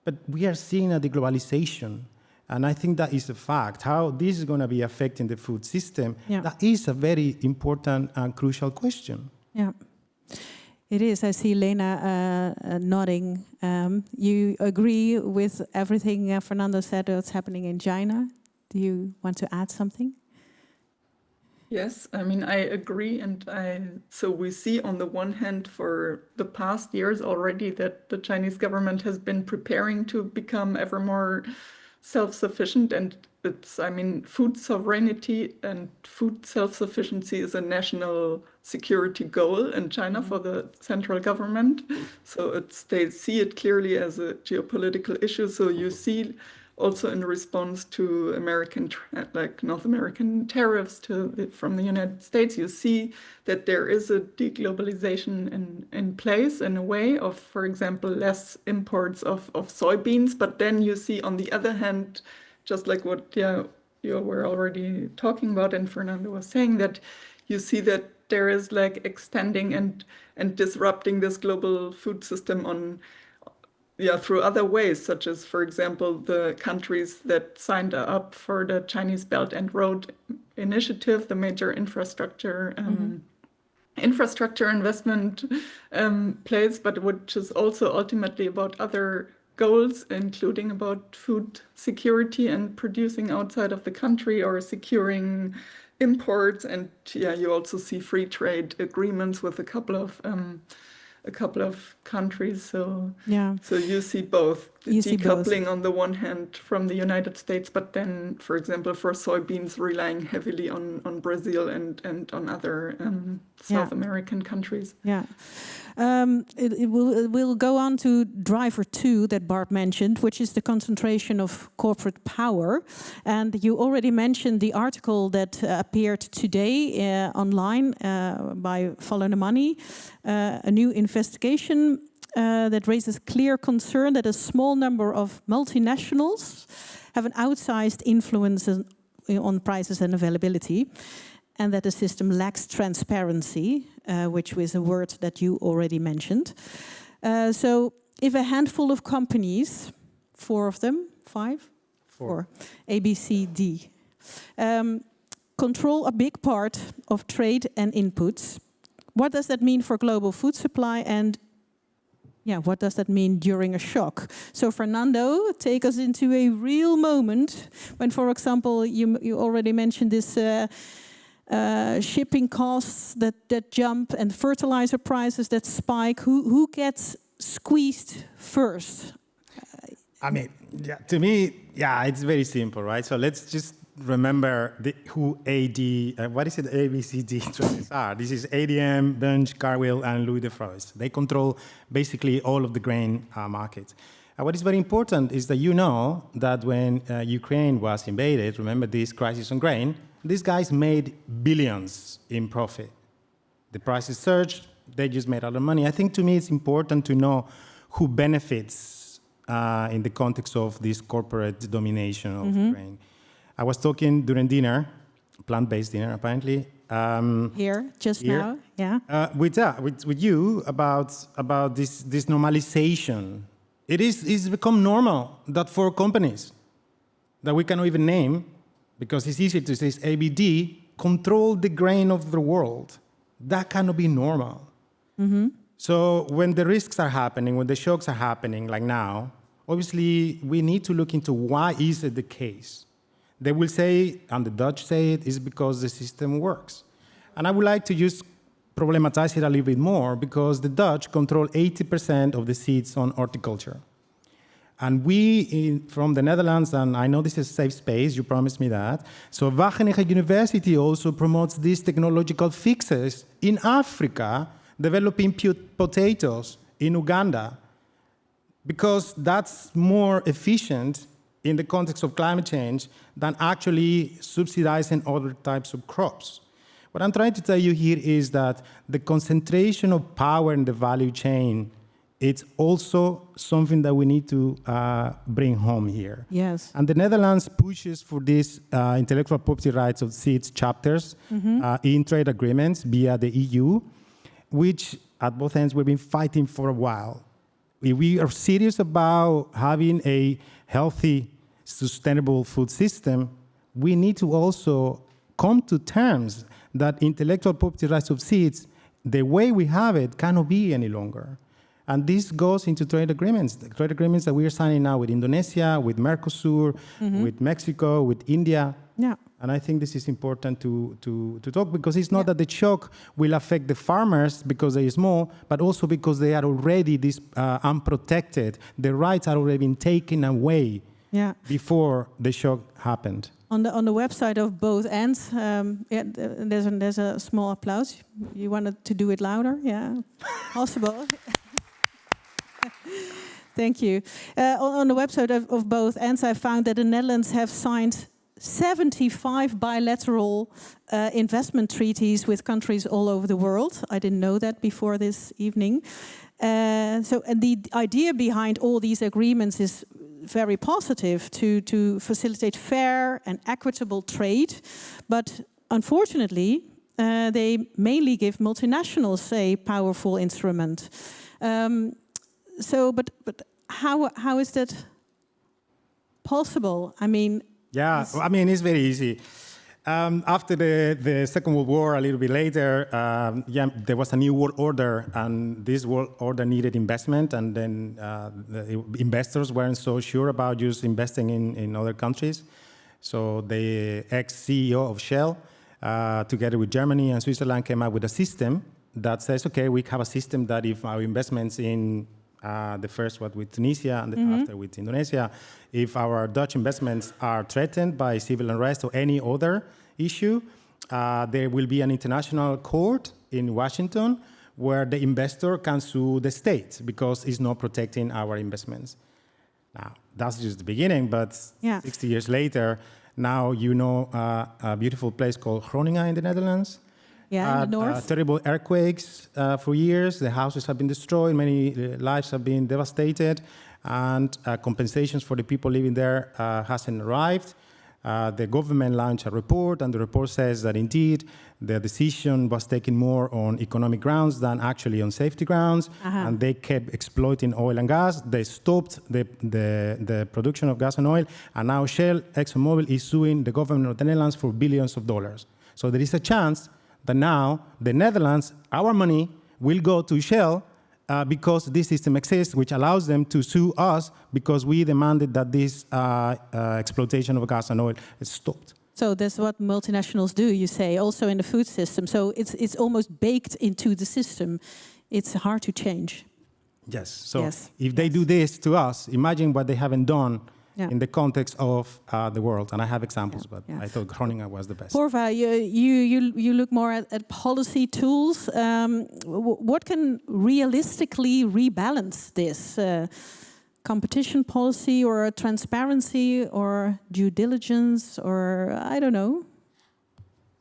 But we are seeing a deglobalization, and I think that is a fact. How this is going to be affecting the food system, that is a very important and crucial question. Yeah. It is. I see Lena nodding. You agree with everything Fernando said that's happening in China? Do you want to add something? Yes, I mean, I agree. And so we see on the one hand for the past years already that the Chinese government has been preparing to become ever more self-sufficient. And it's, I mean, food sovereignty and food self-sufficiency is a national security goal in China for the central government. So they see it clearly as a geopolitical issue. So you see also in response to North American tariffs from the United States, you see that there is a deglobalization in place in a way of, for example, less imports of soybeans. But then you see on the other hand, just like what you were already talking about and Fernando was saying, that you see that there is like extending and disrupting this global food system through other ways, such as, for example, the countries that signed up for the Chinese Belt and Road Initiative, the major infrastructure investment place, but which is also ultimately about other goals, including about food security and producing outside of the country or securing imports. And you also see free trade agreements with a couple of countries. So you see both decoupling on the one hand from the United States, but then, for example, for soybeans relying heavily on Brazil and on other South American countries. It will go on to driver 2 that Bart mentioned, which is the concentration of corporate power. And you already mentioned the article that appeared today online by Follow the Money, a new investigation that raises clear concern that a small number of multinationals have an outsized influence on prices and availability, and that the system lacks transparency, which was a word that you already mentioned. So if a handful of companies, 4 of them, 5? 4, A, B, C, D, control a big part of trade and inputs, what does that mean for global food supply, and what does that mean during a shock? So Fernando, take us into a real moment when, for example, you already mentioned this shipping costs that jump and fertilizer prices that spike. Who gets squeezed first? I mean, to me, it's very simple, right? So let's just remember who what is it, ABCD traders are. This is ADM, Bunge, Cargill, and Louis de Frois. They control basically all of the grain markets. What is very important is that you know that when Ukraine was invaded, remember this crisis on grain, these guys made billions in profit. The prices surged, they just made a lot of money. I think to me it's important to know who benefits in the context of this corporate domination of grain. I was talking during dinner, plant-based dinner apparently. Here, now, yeah. With you about this normalization. It's become normal that for companies that we cannot even name, because it's easy to say ABD, control the grain of the world. That cannot be normal. So when the risks are happening, when the shocks are happening, like now, obviously we need to look into why is it the case. They will say, and the Dutch say it, is because the system works. And I would like to just problematize it a little bit more, because the Dutch control 80% of the seeds on horticulture. And we, from the Netherlands, and I know this is a safe space, you promised me that, so Wageningen University also promotes these technological fixes in Africa, developing potatoes in Uganda, because that's more efficient in the context of climate change than actually subsidizing other types of crops. What I'm trying to tell you here is that the concentration of power in the value chain, it's also something that we need to bring home here. Yes. And the Netherlands pushes for these intellectual property rights of seeds chapters in trade agreements via the EU, which at both ends we've been fighting for a while. If we are serious about having a healthy, sustainable food system, we need to also come to terms that intellectual property rights of seeds, the way we have it, cannot be any longer. And this goes into trade agreements, the trade agreements that we are signing now with Indonesia, with Mercosur, with Mexico, with India. Yeah. And I think this is important to talk, because it's not that the shock will affect the farmers because they are small, but also because they are already unprotected. The rights are already been taken away before the shock happened. On the website of both ends, there's a small applause. You wanted to do it louder? Yeah, possible. Thank you. On the website of both ends, I found that the Netherlands have signed 75 bilateral investment treaties with countries all over the world. I didn't know that before this evening. And the idea behind all these agreements is very positive, to facilitate fair and equitable trade. But unfortunately, they mainly give multinationals a powerful instrument. But how is that possible? I mean, it's very easy. After the Second World War, a little bit later, there was a new world order, and this world order needed investment, and then the investors weren't so sure about just investing in other countries. So the ex-CEO of Shell, together with Germany and Switzerland, came up with a system that says, okay, we have a system that if our investments in the first one with Tunisia and after with Indonesia, if our Dutch investments are threatened by civil unrest or any other issue, there will be an international court in Washington where the investor can sue the state because it's not protecting our investments. Now, that's just the beginning, but 60 years later, now you know a beautiful place called Groningen in the Netherlands. Yeah, in the north. Terrible earthquakes for years. The houses have been destroyed. Many lives have been devastated. And compensations for the people living there hasn't arrived. The government launched a report, and the report says that indeed the decision was taken more on economic grounds than actually on safety grounds. And they kept exploiting oil and gas. They stopped the production of gas and oil. And now Shell, ExxonMobil, is suing the government of the Netherlands for billions of dollars. So there is a chance that now the Netherlands, our money, will go to Shell because this system exists, which allows them to sue us because we demanded that this exploitation of gas and oil is stopped. So that's what multinationals do, you say, also in the food system. So it's almost baked into the system. It's hard to change. Yes. So if they do this to us, imagine what they haven't done in the context of the world. And I have examples, but I thought Groningen was the best. Porva, you look more at policy tools. What can realistically rebalance this? Competition policy or transparency or due diligence or I don't know?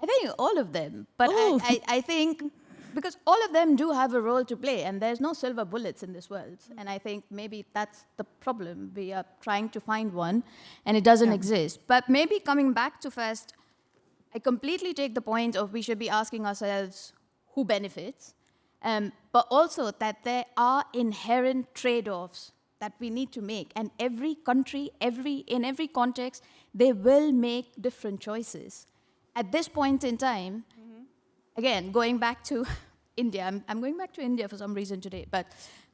I think all of them. But I think because all of them do have a role to play and there's no silver bullets in this world. And I think maybe that's the problem. We are trying to find one and it doesn't exist. But maybe coming back to first, I completely take the point of we should be asking ourselves who benefits, but also that there are inherent trade-offs that we need to make. And every country, in every context, they will make different choices. At this point in time, again, going back to India, I'm going back to India for some reason today, but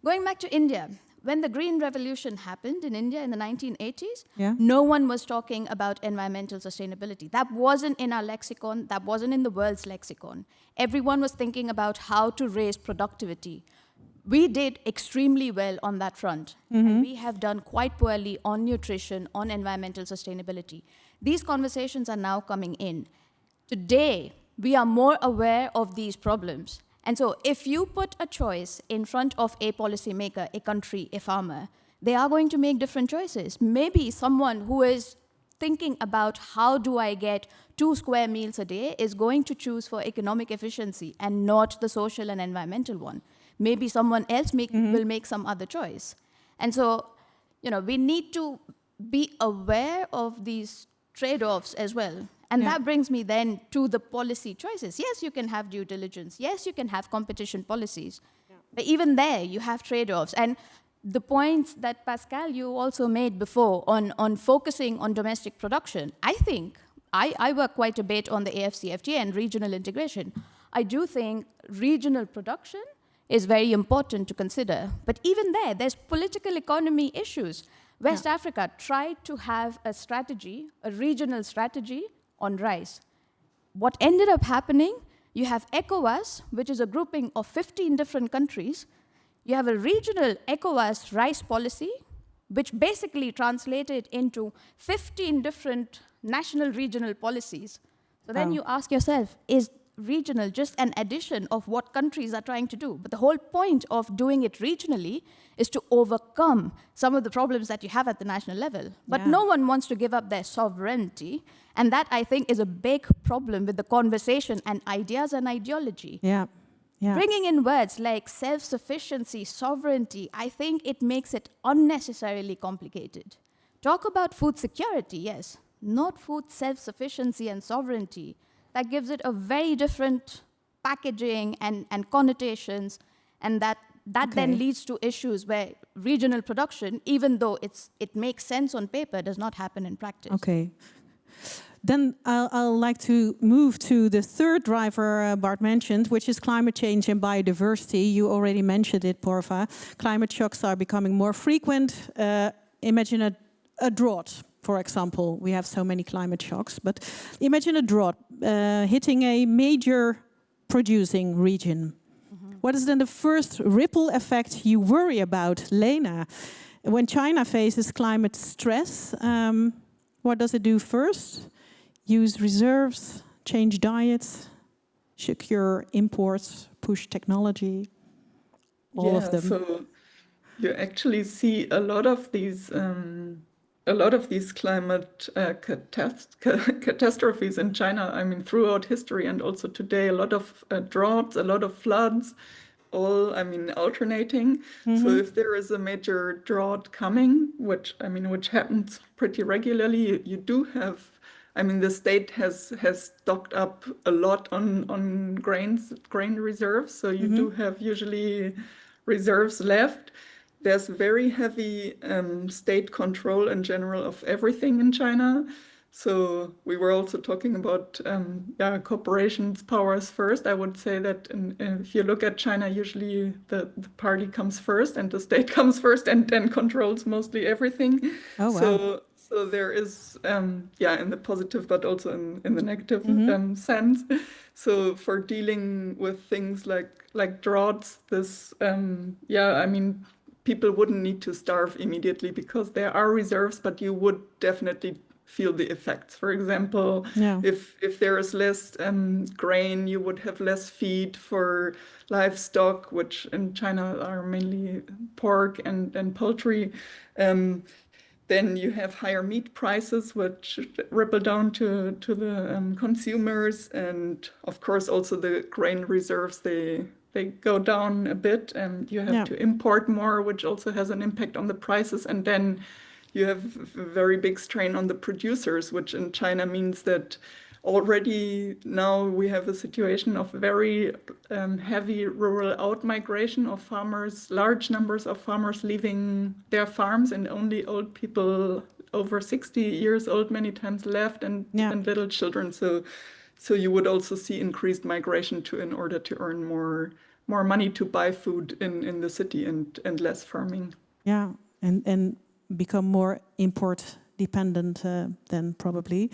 going back to India, when the Green Revolution happened in India in the 1980s, no one was talking about environmental sustainability. That wasn't in our lexicon, that wasn't in the world's lexicon. Everyone was thinking about how to raise productivity. We did extremely well on that front, and we have done quite poorly on nutrition, on environmental sustainability. These conversations are now coming in. Today, we are more aware of these problems. And so if you put a choice in front of a policymaker, a country, a farmer, they are going to make different choices. Maybe someone who is thinking about how do I get 2 square meals a day is going to choose for economic efficiency and not the social and environmental one. Maybe someone else will make some other choice. And so, we need to be aware of these trade-offs as well. And that brings me then to the policy choices. Yes, you can have due diligence. Yes, you can have competition policies. But even there, you have trade-offs. And the points that, Pascal, you also made before on focusing on domestic production, I think, I work quite a bit on the AFCFTA and regional integration. I do think regional production is very important to consider. But even there's political economy issues. West Africa tried to have a strategy, a regional strategy, on rice. What ended up happening, you have ECOWAS, which is a grouping of 15 different countries. You have a regional ECOWAS rice policy, which basically translated into 15 different national regional policies. So then you ask yourself, is regional just an addition of what countries are trying to do? But the whole point of doing it regionally is to overcome some of the problems that you have at the national level. But no one wants to give up their sovereignty. And that, I think, is a big problem with the conversation and ideas and ideology. Bringing in words like self-sufficiency, sovereignty, I think it makes it unnecessarily complicated. Talk about food security, yes, not food self-sufficiency and sovereignty. That gives it a very different packaging and connotations, and that then leads to issues where regional production, even though it makes sense on paper, does not happen in practice. Okay. Then I'll like to move to the third driver Bart mentioned, which is climate change and biodiversity. You already mentioned it, Porva. Climate shocks are becoming more frequent. Imagine a drought, for example. We have so many climate shocks, but imagine a drought hitting a major producing region. What is then the first ripple effect you worry about, Lena? When China faces climate stress, what does it do first? Use reserves, change diets, secure imports, push technology, all of them. So you actually see a lot of these climate catastrophes in China. I mean, throughout history and also today, a lot of droughts, a lot of floods, all, alternating. So if there is a major drought coming, which happens pretty regularly, you do have, the state has stocked up a lot on grain reserves. So you do have usually reserves left. There's very heavy state control in general of everything in China. So we were also talking about corporations' powers first. I would say that if you look at China, usually the party comes first and the state comes first and then controls mostly everything. Oh, wow. So there is, in the positive, but also in the negative sense. So for dealing with things like droughts, this, people wouldn't need to starve immediately because there are reserves, but you would definitely feel the effects. For example, if there is less grain, you would have less feed for livestock, which in China are mainly pork and poultry. Then you have higher meat prices, which ripple down to the consumers. And of course, also the grain reserves, they go down a bit, and you have to import more, which also has an impact on the prices. And then you have a very big strain on the producers, which in China means that already now we have a situation of very heavy rural out-migration of farmers, large numbers of farmers leaving their farms, and only old people over 60 years old many times left, and little children. So you would also see increased migration in order to earn more money to buy food in the city, and less farming. Yeah, and become more import dependent then probably,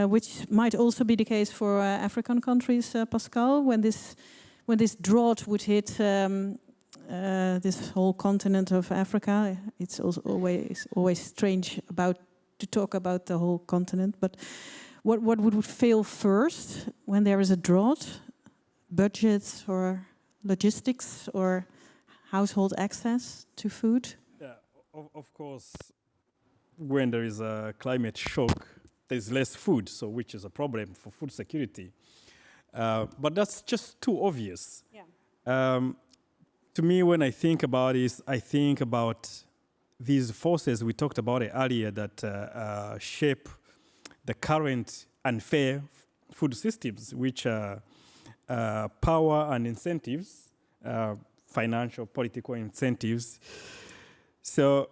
which might also be the case for African countries, Pascal, when this drought would hit this whole continent of Africa. It's also always strange to talk about the whole continent, but what would fail first when there is a drought? Budgets or logistics or household access to food? Yeah, of course. When there is a climate shock, there's less food, so which is a problem for food security. But that's just too obvious. Yeah. To me, when I think about this, I think about these forces we talked about it earlier that shape the current unfair food systems, which are power and incentives, financial, political incentives. So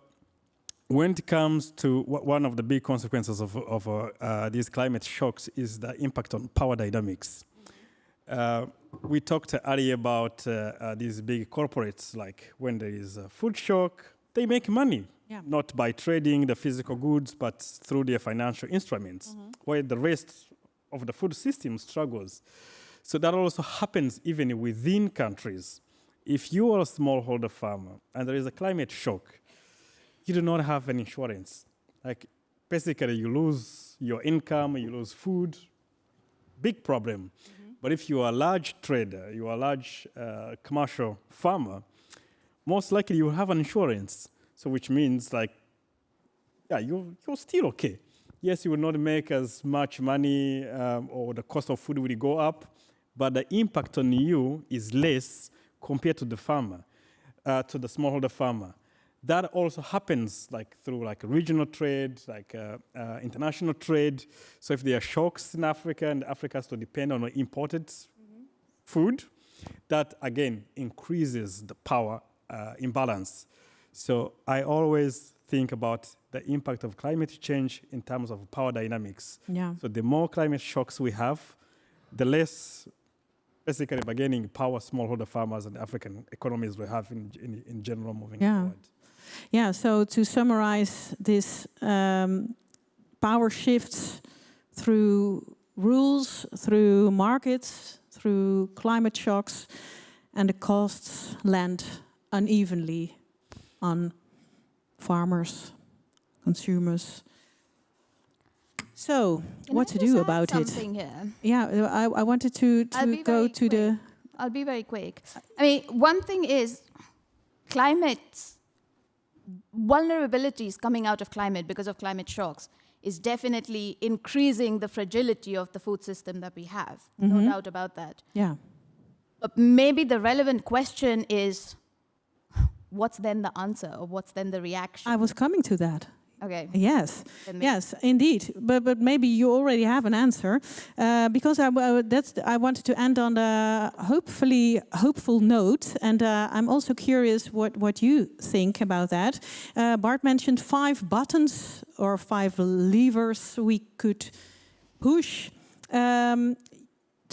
when it comes to one of the big consequences of these climate shocks is the impact on power dynamics. We talked earlier about these big corporates, like when there is a food shock, they make money, not by trading the physical goods, but through their financial instruments, where the rest of the food system struggles. So that also happens even within countries. If you are a smallholder farmer and there is a climate shock, you do not have an insurance. Like, basically, you lose your income, you lose food, big problem. But if you are a large trader, you are a large commercial farmer, most likely you will have an insurance. So which means, like, you're still okay. Yes, you will not make as much money or the cost of food will go up, but the impact on you is less compared to the farmer, to the smallholder farmer. That also happens through regional trade, international trade. So if there are shocks in Africa and Africa has to depend on imported food, that again increases the power imbalance. So I always think about the impact of climate change in terms of power dynamics. Yeah. So the more climate shocks we have, the less basically bargaining power smallholder farmers and African economies will have in general moving forward. Yeah, so to summarize this, power shifts through rules, through markets, through climate shocks, and the costs land unevenly on farmers, consumers. So, what to do about it? Here. Yeah, I wanted to go to the... I'll be very quick. I mean, one thing is climate vulnerabilities coming out of climate because of climate shocks is definitely increasing the fragility of the food system that we have. No doubt about that. Yeah. But maybe the relevant question is, what's then the answer, or what's then the reaction? I was coming to that. Okay. Yes, yes, indeed. But maybe you already have an answer, because I wanted to end on a hopefully hopeful note, and I'm also curious what you think about that. Bart mentioned 5 buttons or 5 levers we could push to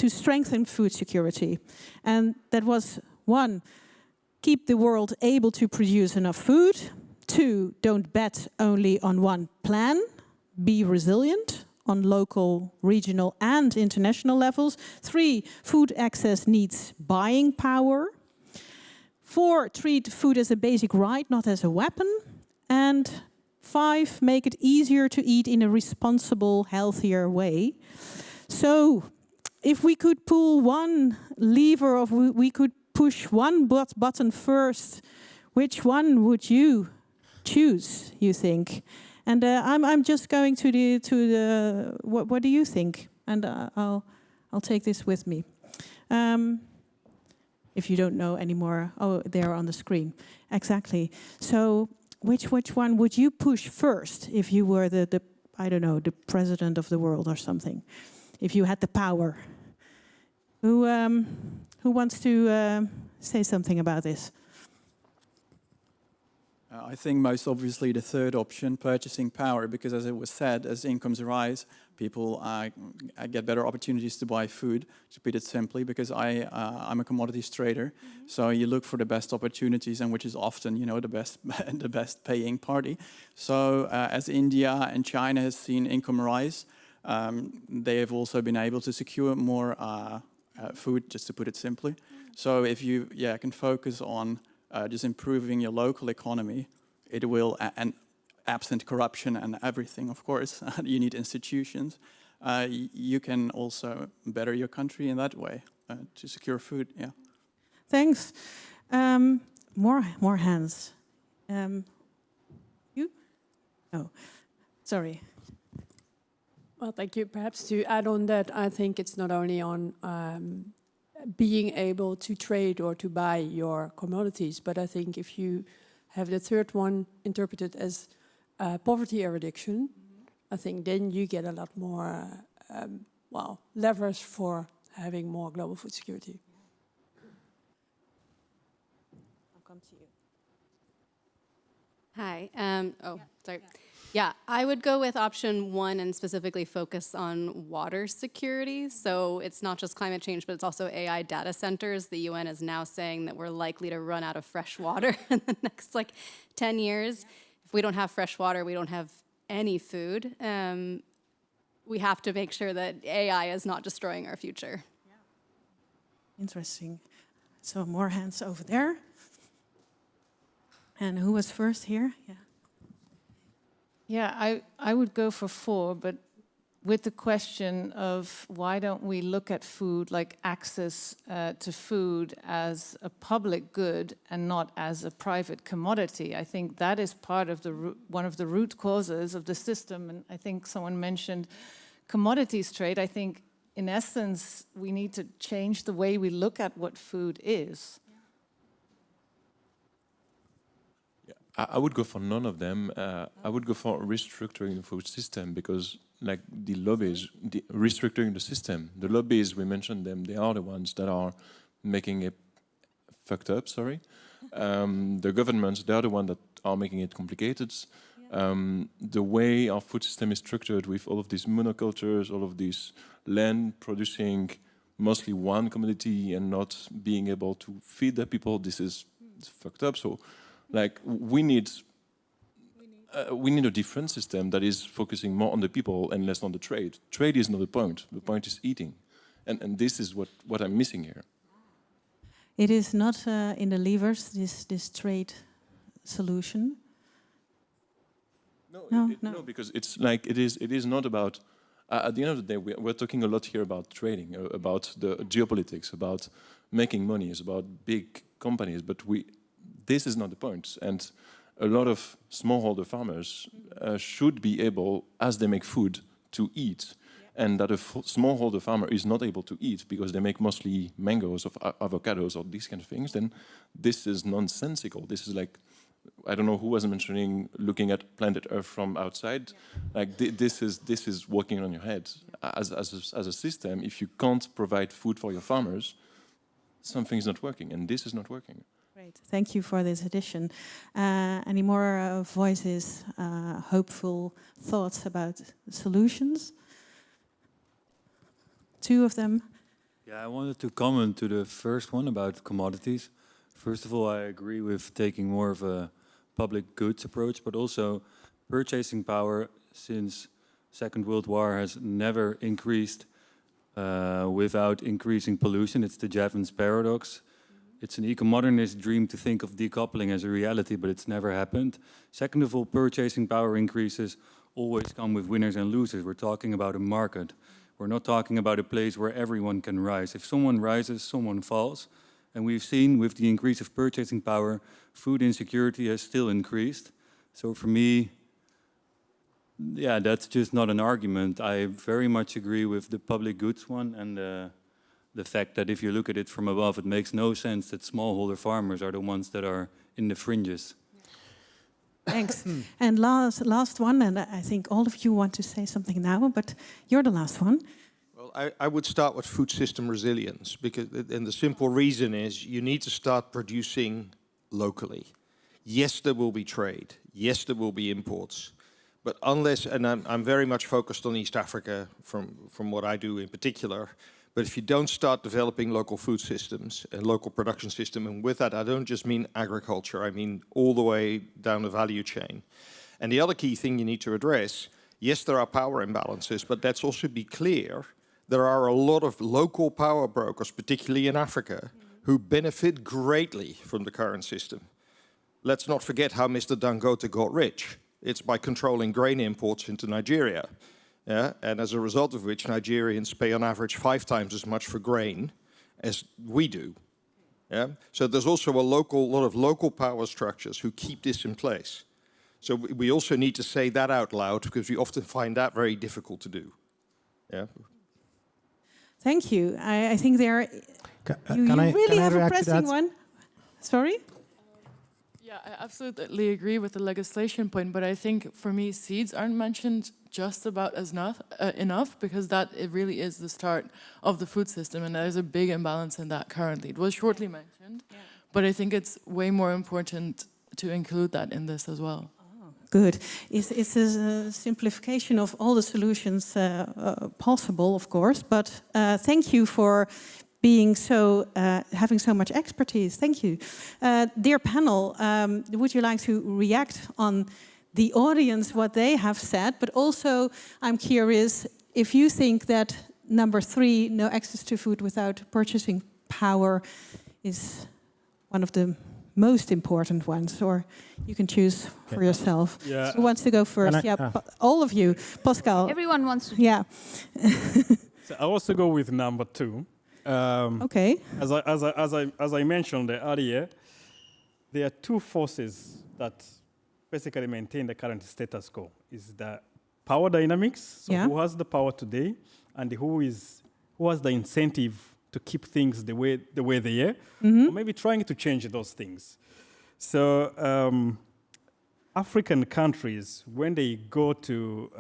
strengthen food security, and that was 1, keep the world able to produce enough food. 2, don't bet only on one plan. Be resilient on local, regional, and international levels. 3, food access needs buying power. 4, treat food as a basic right, not as a weapon. And 5, make it easier to eat in a responsible, healthier way. So, if we could pull one lever, or we could push one button first, which one would you choose, you think? And I'm just going to the what do you think? And I'll take this with me. If you don't know anymore, oh, they're on the screen. Exactly. So which one would you push first if you were the I don't know, the president of the world or something? If you had the power. Who wants to say something about this? I think most obviously the third option, purchasing power, because as it was said, as incomes rise, people get better opportunities to buy food, to put it simply, because I'm a commodities trader. So you look for the best opportunities, and which is often, you know, the best paying party. So as India and China has seen income rise, they have also been able to secure more food, just to put it simply. So if you can focus on just improving your local economy, it will, and absent corruption and everything, of course, you need institutions. You can also better your country in that way to secure food. Yeah. Thanks. More hands. You? Oh, sorry. Well, thank you. Perhaps to add on that, I think it's not only on being able to trade or to buy your commodities, but I think if you have the third one interpreted as poverty eradication, I think then you get a lot more, levers for having more global food security. I'll come to you. Hi. Sorry. Yeah, I would go with option 1 and specifically focus on water security. So it's not just climate change, but it's also AI data centers. The UN is now saying that we're likely to run out of fresh water in the next 10 years. If we don't have fresh water, we don't have any food. We have to make sure that AI is not destroying our future. Yeah. Interesting. So more hands over there. And who was first here? Yeah. Yeah, I would go for 4, but with the question of why don't we look at food, like access to food, as a public good and not as a private commodity. I think that is part of one of the root causes of the system. And I think someone mentioned commodities trade. I think in essence, we need to change the way we look at what food is. I would go for none of them. I would go for restructuring the food system, because the lobbies, restructuring the system, the lobbies, we mentioned them, they are the ones that are making it fucked up, sorry. The governments, they are the ones that are making it complicated. The way our food system is structured with all of these monocultures, all of this land producing mostly one commodity and not being able to feed the people, this is fucked up. So we need a different system that is focusing more on the people and less on the trade. Trade is not the point. The point is eating. And this is what I'm missing here. It is not in the levers, this trade solution? No, because it's it is not about, at the end of the day, we're talking a lot here about trading, about the geopolitics, about making money, it's about big companies, but this is not the point. And a lot of smallholder farmers should be able, as they make food, to eat. Yeah. And that a smallholder farmer is not able to eat because they make mostly mangoes or avocados or these kind of things, then this is nonsensical. This is I don't know who was mentioning looking at planet Earth from outside. Yeah. This is working on your head. As a system, if you can't provide food for your farmers, something's not working, and this is not working. Great, thank you for this addition. Any more voices, hopeful thoughts about solutions? 2 of them. Yeah, I wanted to comment to the first one about commodities. First of all, I agree with taking more of a public goods approach, but also purchasing power since Second World War has never increased without increasing pollution. It's the Jevons paradox. it's an eco-modernist dream to think of decoupling as a reality, but it's never happened. Second of all, purchasing power increases always come with winners and losers. We're talking about a market. We're not talking about a place where everyone can rise. If someone rises, someone falls. And we've seen with the increase of purchasing power, food insecurity has still increased. So for me, yeah, that's just not an argument. I very much agree with the public goods one and the fact that if you look at it from above, it makes no sense that smallholder farmers are the ones that are in the fringes. Thanks. And last one, and I think all of you want to say something now, but you're the last one. Well, I would start with food system resilience, because, and the simple reason is you need to start producing locally. Yes, there will be trade. Yes, there will be imports. But unless, and I'm very much focused on East Africa from what I do in particular, but if you don't start developing local food systems and local production system, and with that I don't just mean agriculture, I mean all the way down the value chain. And the other key thing you need to address, yes, there are power imbalances, but let's also be clear, there are a lot of local power brokers, particularly in Africa, who benefit greatly from the current system. Let's not forget how Mr. Dangote got rich. It's by controlling grain imports into Nigeria. Yeah? And as a result of which, Nigerians pay on average 5 times as much for grain as we do. Yeah? So there's also a lot of local power structures who keep this in place. So we also need to say that out loud, because we often find that very difficult to do. Yeah? Thank you. I think you really have a pressing one. Sorry? Yeah, I absolutely agree with the legislation point, but I think for me, seeds aren't mentioned just about as enough, because that it really is the start of the food system, and there's a big imbalance in that currently. It was shortly mentioned, but I think it's way more important to include that in this as well. Good. It's a simplification of all the solutions possible, of course, but thank you for being having so much expertise. Thank you. Dear panel, would you like to react on the audience, what they have said? But also, I'm curious if you think that number 3, no access to food without purchasing power, is one of the most important ones, or you can choose for yourself. Yeah. Who wants to go first? All of you. Pascal. Everyone wants to. Yeah. So I also go with number 2. Okay. As I mentioned earlier, there are 2 forces that basically maintain the current status quo. Is the power dynamics, so who has the power today, and who has the incentive to keep things the way they are, or maybe trying to change those things. So African countries, when they go to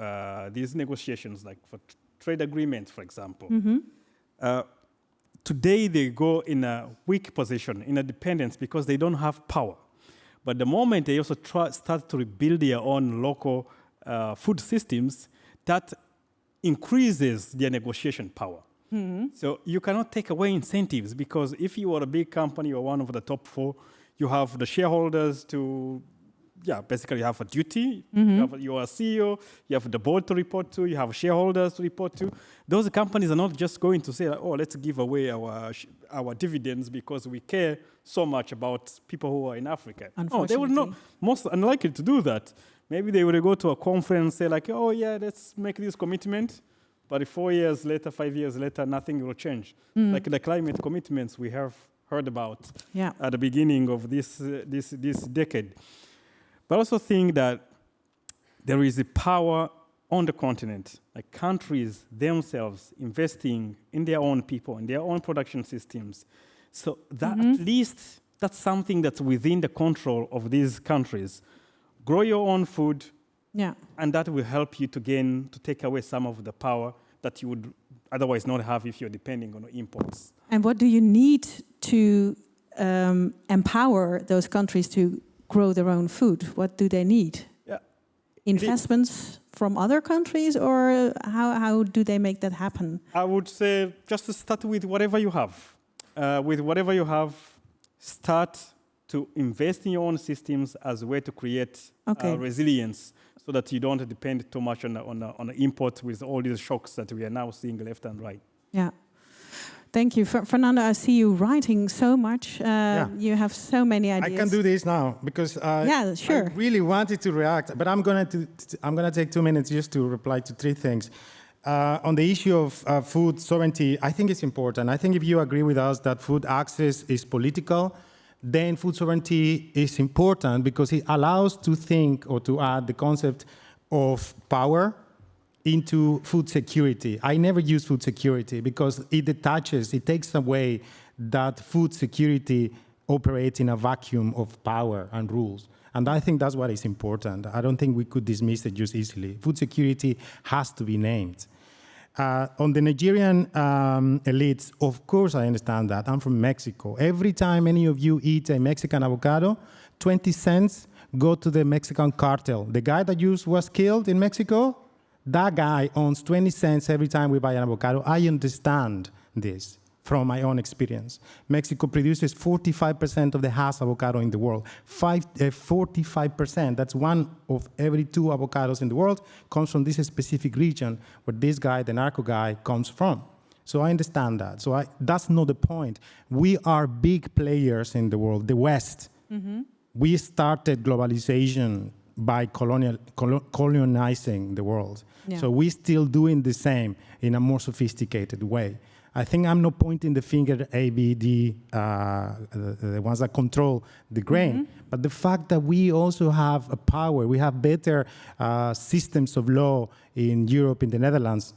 these negotiations, like for trade agreements, for example, today they go in a weak position, in a dependence, because they don't have power. But the moment they also start to rebuild their own local food systems, that increases their negotiation power. So you cannot take away incentives, because if you are a big company or one of the top 4, you have the shareholders to, basically have a duty. You are a CEO, you have the board to report to, you have shareholders to report to. Those companies are not just going to say, oh, let's give away our dividends because we care so much about people who are in Africa. No, they would not, most unlikely to do that. Maybe they would go to a conference, say like, oh yeah, let's make this commitment. But 4 years later, 5 years later, nothing will change. Like the climate commitments we have heard about at the beginning of this decade. But I also think that there is a power on the continent, like countries themselves investing in their own people, in their own production systems. So that at least that's something that's within the control of these countries. Grow your own food, and that will help you to take away some of the power that you would otherwise not have if you're depending on imports. And what do you need to empower those countries to grow their own food? What do they need? Investments from other countries, or how do they make that happen? I would say just to start with whatever you have. With whatever you have, start to invest in your own systems as a way to create resilience, so that you don't depend too much on the import with all these shocks that we are now seeing left and right. Yeah. Thank you. Fernando, I see you writing so much. You have so many ideas. I can do this now because yeah, sure. I really wanted to react, but I'm gonna take 2 minutes just to reply to 3 things. On the issue of food sovereignty, I think it's important. I think if you agree with us that food access is political, then food sovereignty is important because it allows to think or to add the concept of power into food security. I never use food security because it takes away that food security operates in a vacuum of power and rules. And I think that's what is important. I don't think we could dismiss it just easily. Food security has to be named. On the Nigerian elites, of course I understand that. I'm from Mexico. Every time any of you eat a Mexican avocado, 20 cents go to the Mexican cartel. The guy that was killed in Mexico, that guy owns 20 cents every time we buy an avocado. I understand this from my own experience. Mexico produces 45% of the Hass avocado in the world. 45%, that's 1 of every 2 avocados in the world comes from this specific region where this guy, the narco guy, comes from. So I understand that. So that's not the point. We are big players in the world, the West. Mm-hmm. We started globalization by colonizing the world. Yeah. So we're still doing the same in a more sophisticated way. I think I'm not pointing the finger at ABD, the ones that control the grain, mm-hmm. but the fact that we also have a power, we have better systems of law in Europe, in the Netherlands,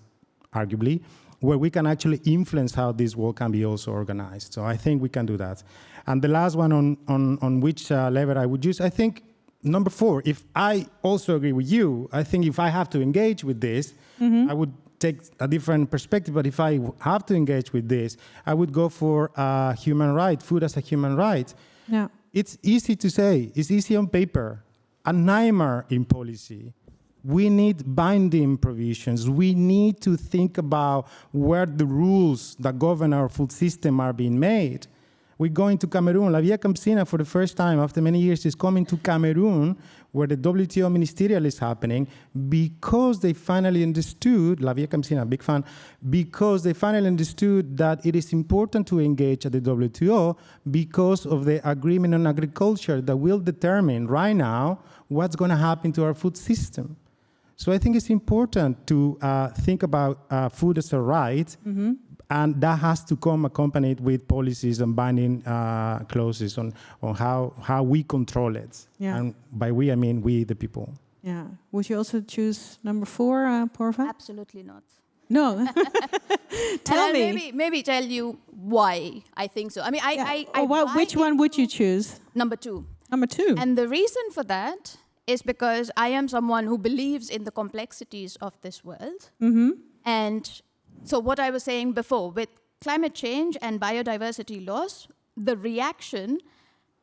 arguably, where we can actually influence how this world can be also organized. So I think we can do that. And the last one on which lever I would use, I think number 4, if I also agree with you, I think if I have to engage with this, mm-hmm. I would take a different perspective, but if I have to engage with this, I would go for human right, food as a human right. Yeah. It's easy to say, it's easy on paper, a nightmare in policy. We need binding provisions. We need to think about where the rules that govern our food system are being made. We're going to Cameroon. La Via Campesina, for the first time after many years, is coming to Cameroon, where the WTO ministerial is happening, because they finally understood, La Via Campesina, big fan, because they finally understood that it is important to engage at the WTO because of the agreement on agriculture that will determine right now what's going to happen to our food system. So I think it's important to think about food as a right, mm-hmm. and that has to come accompanied with policies and binding clauses on how we control it. Yeah. And by we, I mean we, the people. Yeah. Would you also choose number 4, Porva? Absolutely not. No. Tell me. Maybe tell you why I think so. I mean, which one would you choose? Number 2. Number 2. And the reason for that is because I am someone who believes in the complexities of this world. Mm-hmm. And so what I was saying before, with climate change and biodiversity loss, the reaction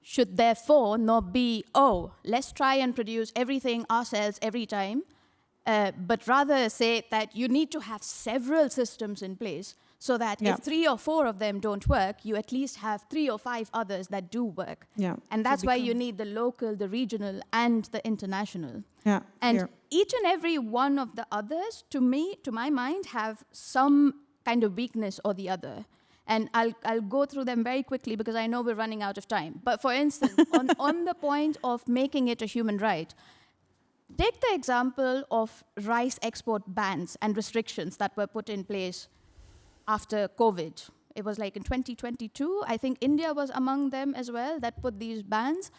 should therefore not be, oh, let's try and produce everything ourselves every time, but rather say that you need to have several systems in place so that if 3 or 4 of them don't work, you at least have 3 or 5 others that do work. Yeah. And that's why you need the local, the regional, and the international. Yeah. And each and every one of the others, to my mind, have some kind of weakness or the other. And I'll go through them very quickly because I know we're running out of time. But for instance, on the point of making it a human right, take the example of rice export bans and restrictions that were put in place after COVID. It was like in 2022, I think India was among them as well that put these bans.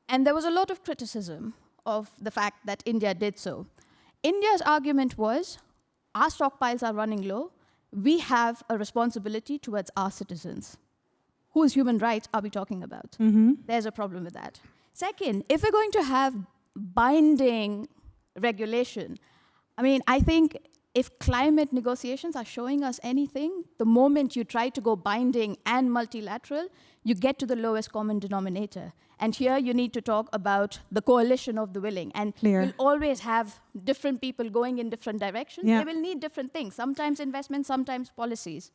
And there was a lot of criticism of the fact that India did so. India's argument was, our stockpiles are running low, we have a responsibility towards our citizens. Whose human rights are we talking about? Mm-hmm. There's a problem with that. Second, if we're going to have binding regulation, I mean, I think if climate negotiations are showing us anything, the moment you try to go binding and multilateral, you get to the lowest common denominator. And here you need to talk about the coalition of the willing. And you'll always have different people going in different directions. Yeah. They will need different things, sometimes investments, sometimes policies.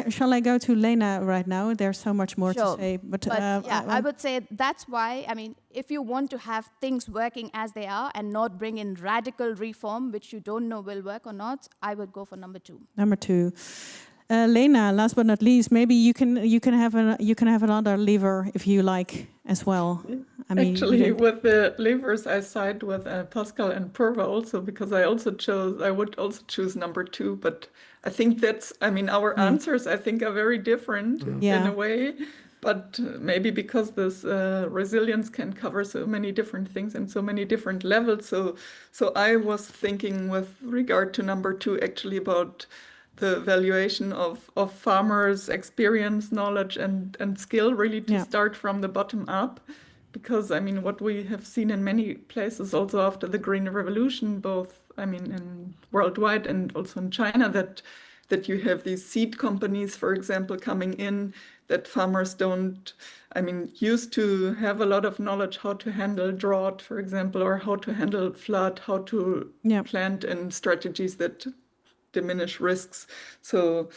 Shall I go to Lena right now? There's so much more to say. But I would say that's why, I mean, if you want to have things working as they are and not bring in radical reform, which you don't know will work or not, I would go for number 2. Number 2. Lena, last but not least, maybe you can have another lever if you like as well. I mean, actually, with the levers, I side with Pascal and Purva also, because I would also choose number 2. But I think our answers, I think, are very different in a way. But maybe because this resilience can cover so many different things and so many different levels. So I was thinking with regard to number 2, actually about the valuation of farmers' experience, knowledge, and skill, really to start from the bottom up. Because, I mean, what we have seen in many places also after the Green Revolution, both, I mean, in worldwide and also in China, that you have these seed companies, for example, coming in, that farmers used to have a lot of knowledge how to handle drought, for example, or how to handle flood, how to plant in strategies that diminish risks. So,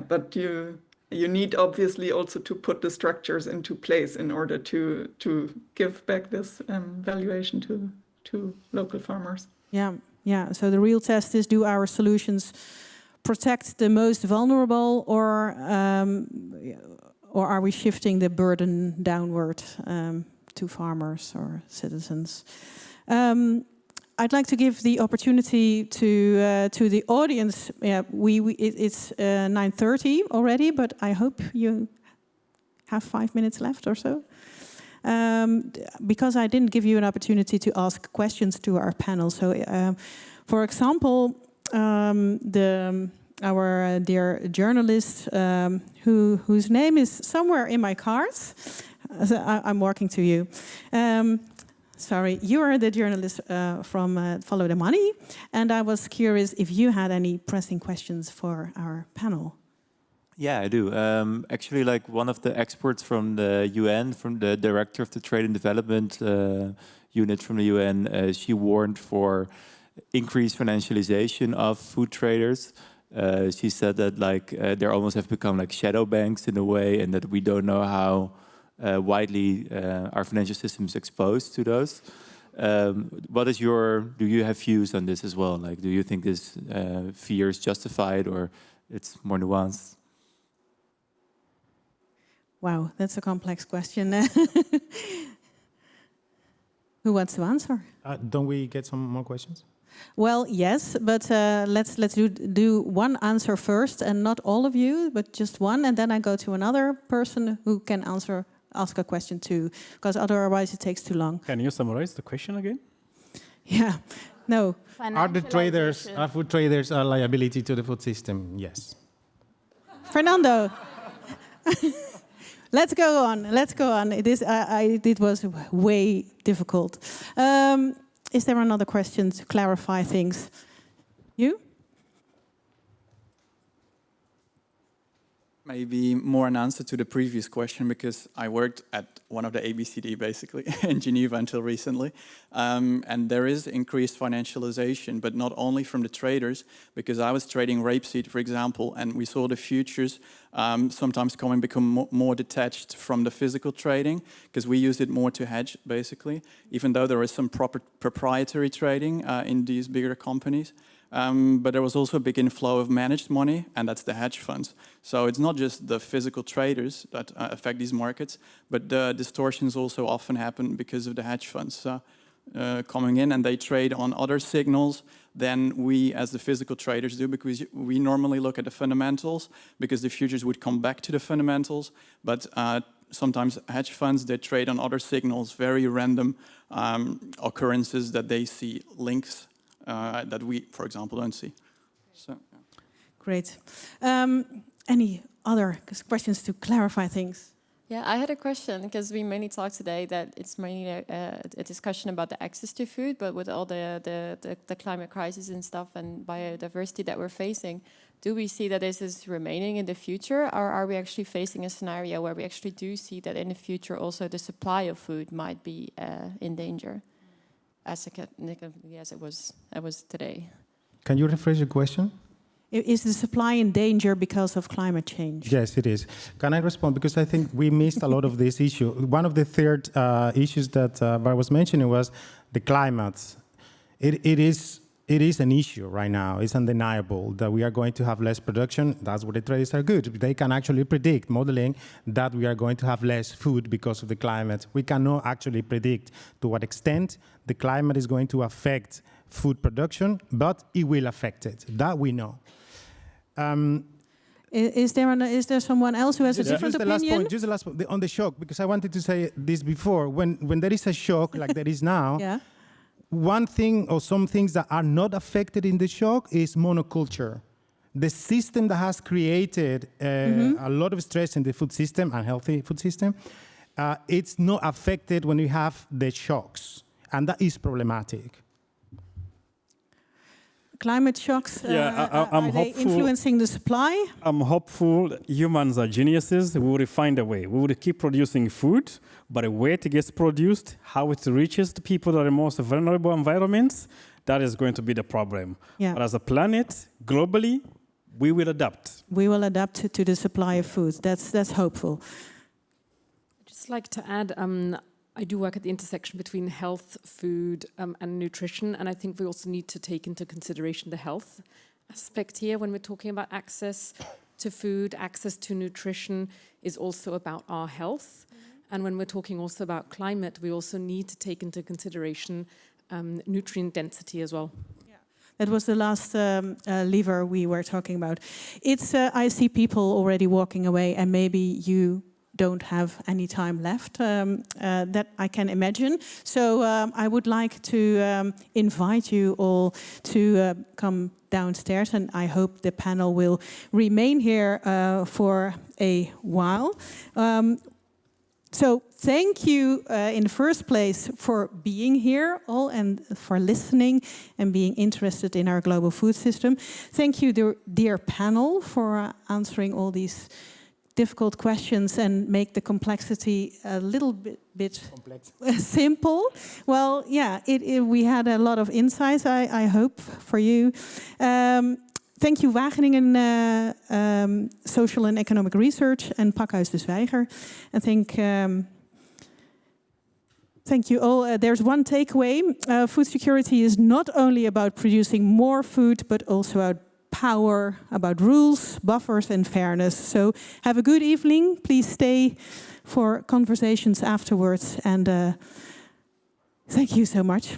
but you need obviously also to put the structures into place in order to give back this valuation to local farmers. Yeah. So the real test is, do our solutions protect the most vulnerable, or are we shifting the burden downward to farmers or citizens? I'd like to give the opportunity to the audience. It's 9:30 already, but I hope you have 5 minutes left or so. Because I didn't give you an opportunity to ask questions to our panel. So, for example, our dear journalist, whose name is somewhere in my cards. So I'm walking to you. Sorry, you are the journalist from Follow the Money, and I was curious if you had any pressing questions for our panel. Yeah, I do. Actually, like one of the experts from the UN, from the director of the Trade and Development unit from the UN, she warned for increased financialization of food traders. She said that they almost have become like shadow banks in a way, and that we don't know how widely our financial system is exposed to those. Do you have views on this as well? Like, do you think this fear is justified, or it's more nuanced? Wow, that's a complex question. Who wants to answer? Don't we get some more questions? Well, yes, but let's do one answer first, and not all of you, but just one, and then I go to another person who can ask a question too, because otherwise it takes too long. Can you summarize the question again? Yeah, no. Are food traders a liability to the food system? Yes. Fernando. Let's go on. It was way difficult. Is there another question to clarify things? You? Maybe more an answer to the previous question, because I worked at one of the ABCD, basically, in Geneva until recently. And there is increased financialization, but not only from the traders, because I was trading rapeseed, for example, and we saw the futures sometimes become more detached from the physical trading, because we used it more to hedge, basically, even though there is some proprietary trading in these bigger companies. But there was also a big inflow of managed money, and that's the hedge funds. So it's not just the physical traders that affect these markets, but the distortions also often happen because of the hedge funds coming in, and they trade on other signals than we as the physical traders do, because we normally look at the fundamentals, because the futures would come back to the fundamentals, but sometimes hedge funds, they trade on other signals, very random occurrences that they see, links that we, for example, don't see. So, yeah. Great. Any other questions to clarify things? Yeah, I had a question, because we mainly talked today that it's mainly a discussion about the access to food, but with all the climate crisis and stuff and biodiversity that we're facing, do we see that this is remaining in the future, or are we actually facing a scenario where we actually do see that in the future also the supply of food might be in danger, as it was today? Can you rephrase your question? Is the supply in danger because of climate change? Yes, it is. Can I respond? Because I think we missed a lot of this issue. One of the third issues that Bar was mentioning was the climate. It is it is an issue right now. It's undeniable that we are going to have less production. That's what the traders are good. They can actually predict, modeling, that we are going to have less food because of the climate. We cannot actually predict to what extent the climate is going to affect food production, but it will affect it. That we know. Is there someone else who has a different opinion? Just the last point, on the shock, because I wanted to say this before. When there is a shock like there is now, yeah. One thing or some things that are not affected in the shock is monoculture. The system that has created a lot of stress in the food system, unhealthy food system, it's not affected when you have the shocks, and that is problematic. Climate shocks, I'm are they influencing the supply? I'm hopeful humans are geniuses. We will find a way. We will keep producing food, but where it gets produced, how it reaches the people that are in most vulnerable environments, that is going to be the problem. Yeah. But as a planet, globally, we will adapt. We will adapt to the supply of food. That's hopeful. I'd just like to add, I do work at the intersection between health, food, and nutrition, and I think we also need to take into consideration the health aspect here when we're talking about access to food. Access to nutrition is also about our health, and when we're talking also about climate, we also need to take into consideration nutrient density as well. That was the last lever we were talking about. It's I see people already walking away, and maybe you don't have any time left, that I can imagine. So I would like to invite you all to come downstairs, and I hope the panel will remain here for a while. So thank you in the first place for being here all and for listening and being interested in our global food system. Thank you, dear panel, for answering all these difficult questions and make the complexity a little bit simple. Well, yeah, we had a lot of insights, I hope, for you. Thank you, Wageningen Social and Economic Research and Pakhuis de Zwijger. I think, thank you all. There's one takeaway. Food security is not only about producing more food, but also about power, about rules, buffers, and fairness. So have a good evening. Please stay for conversations afterwards. And thank you so much.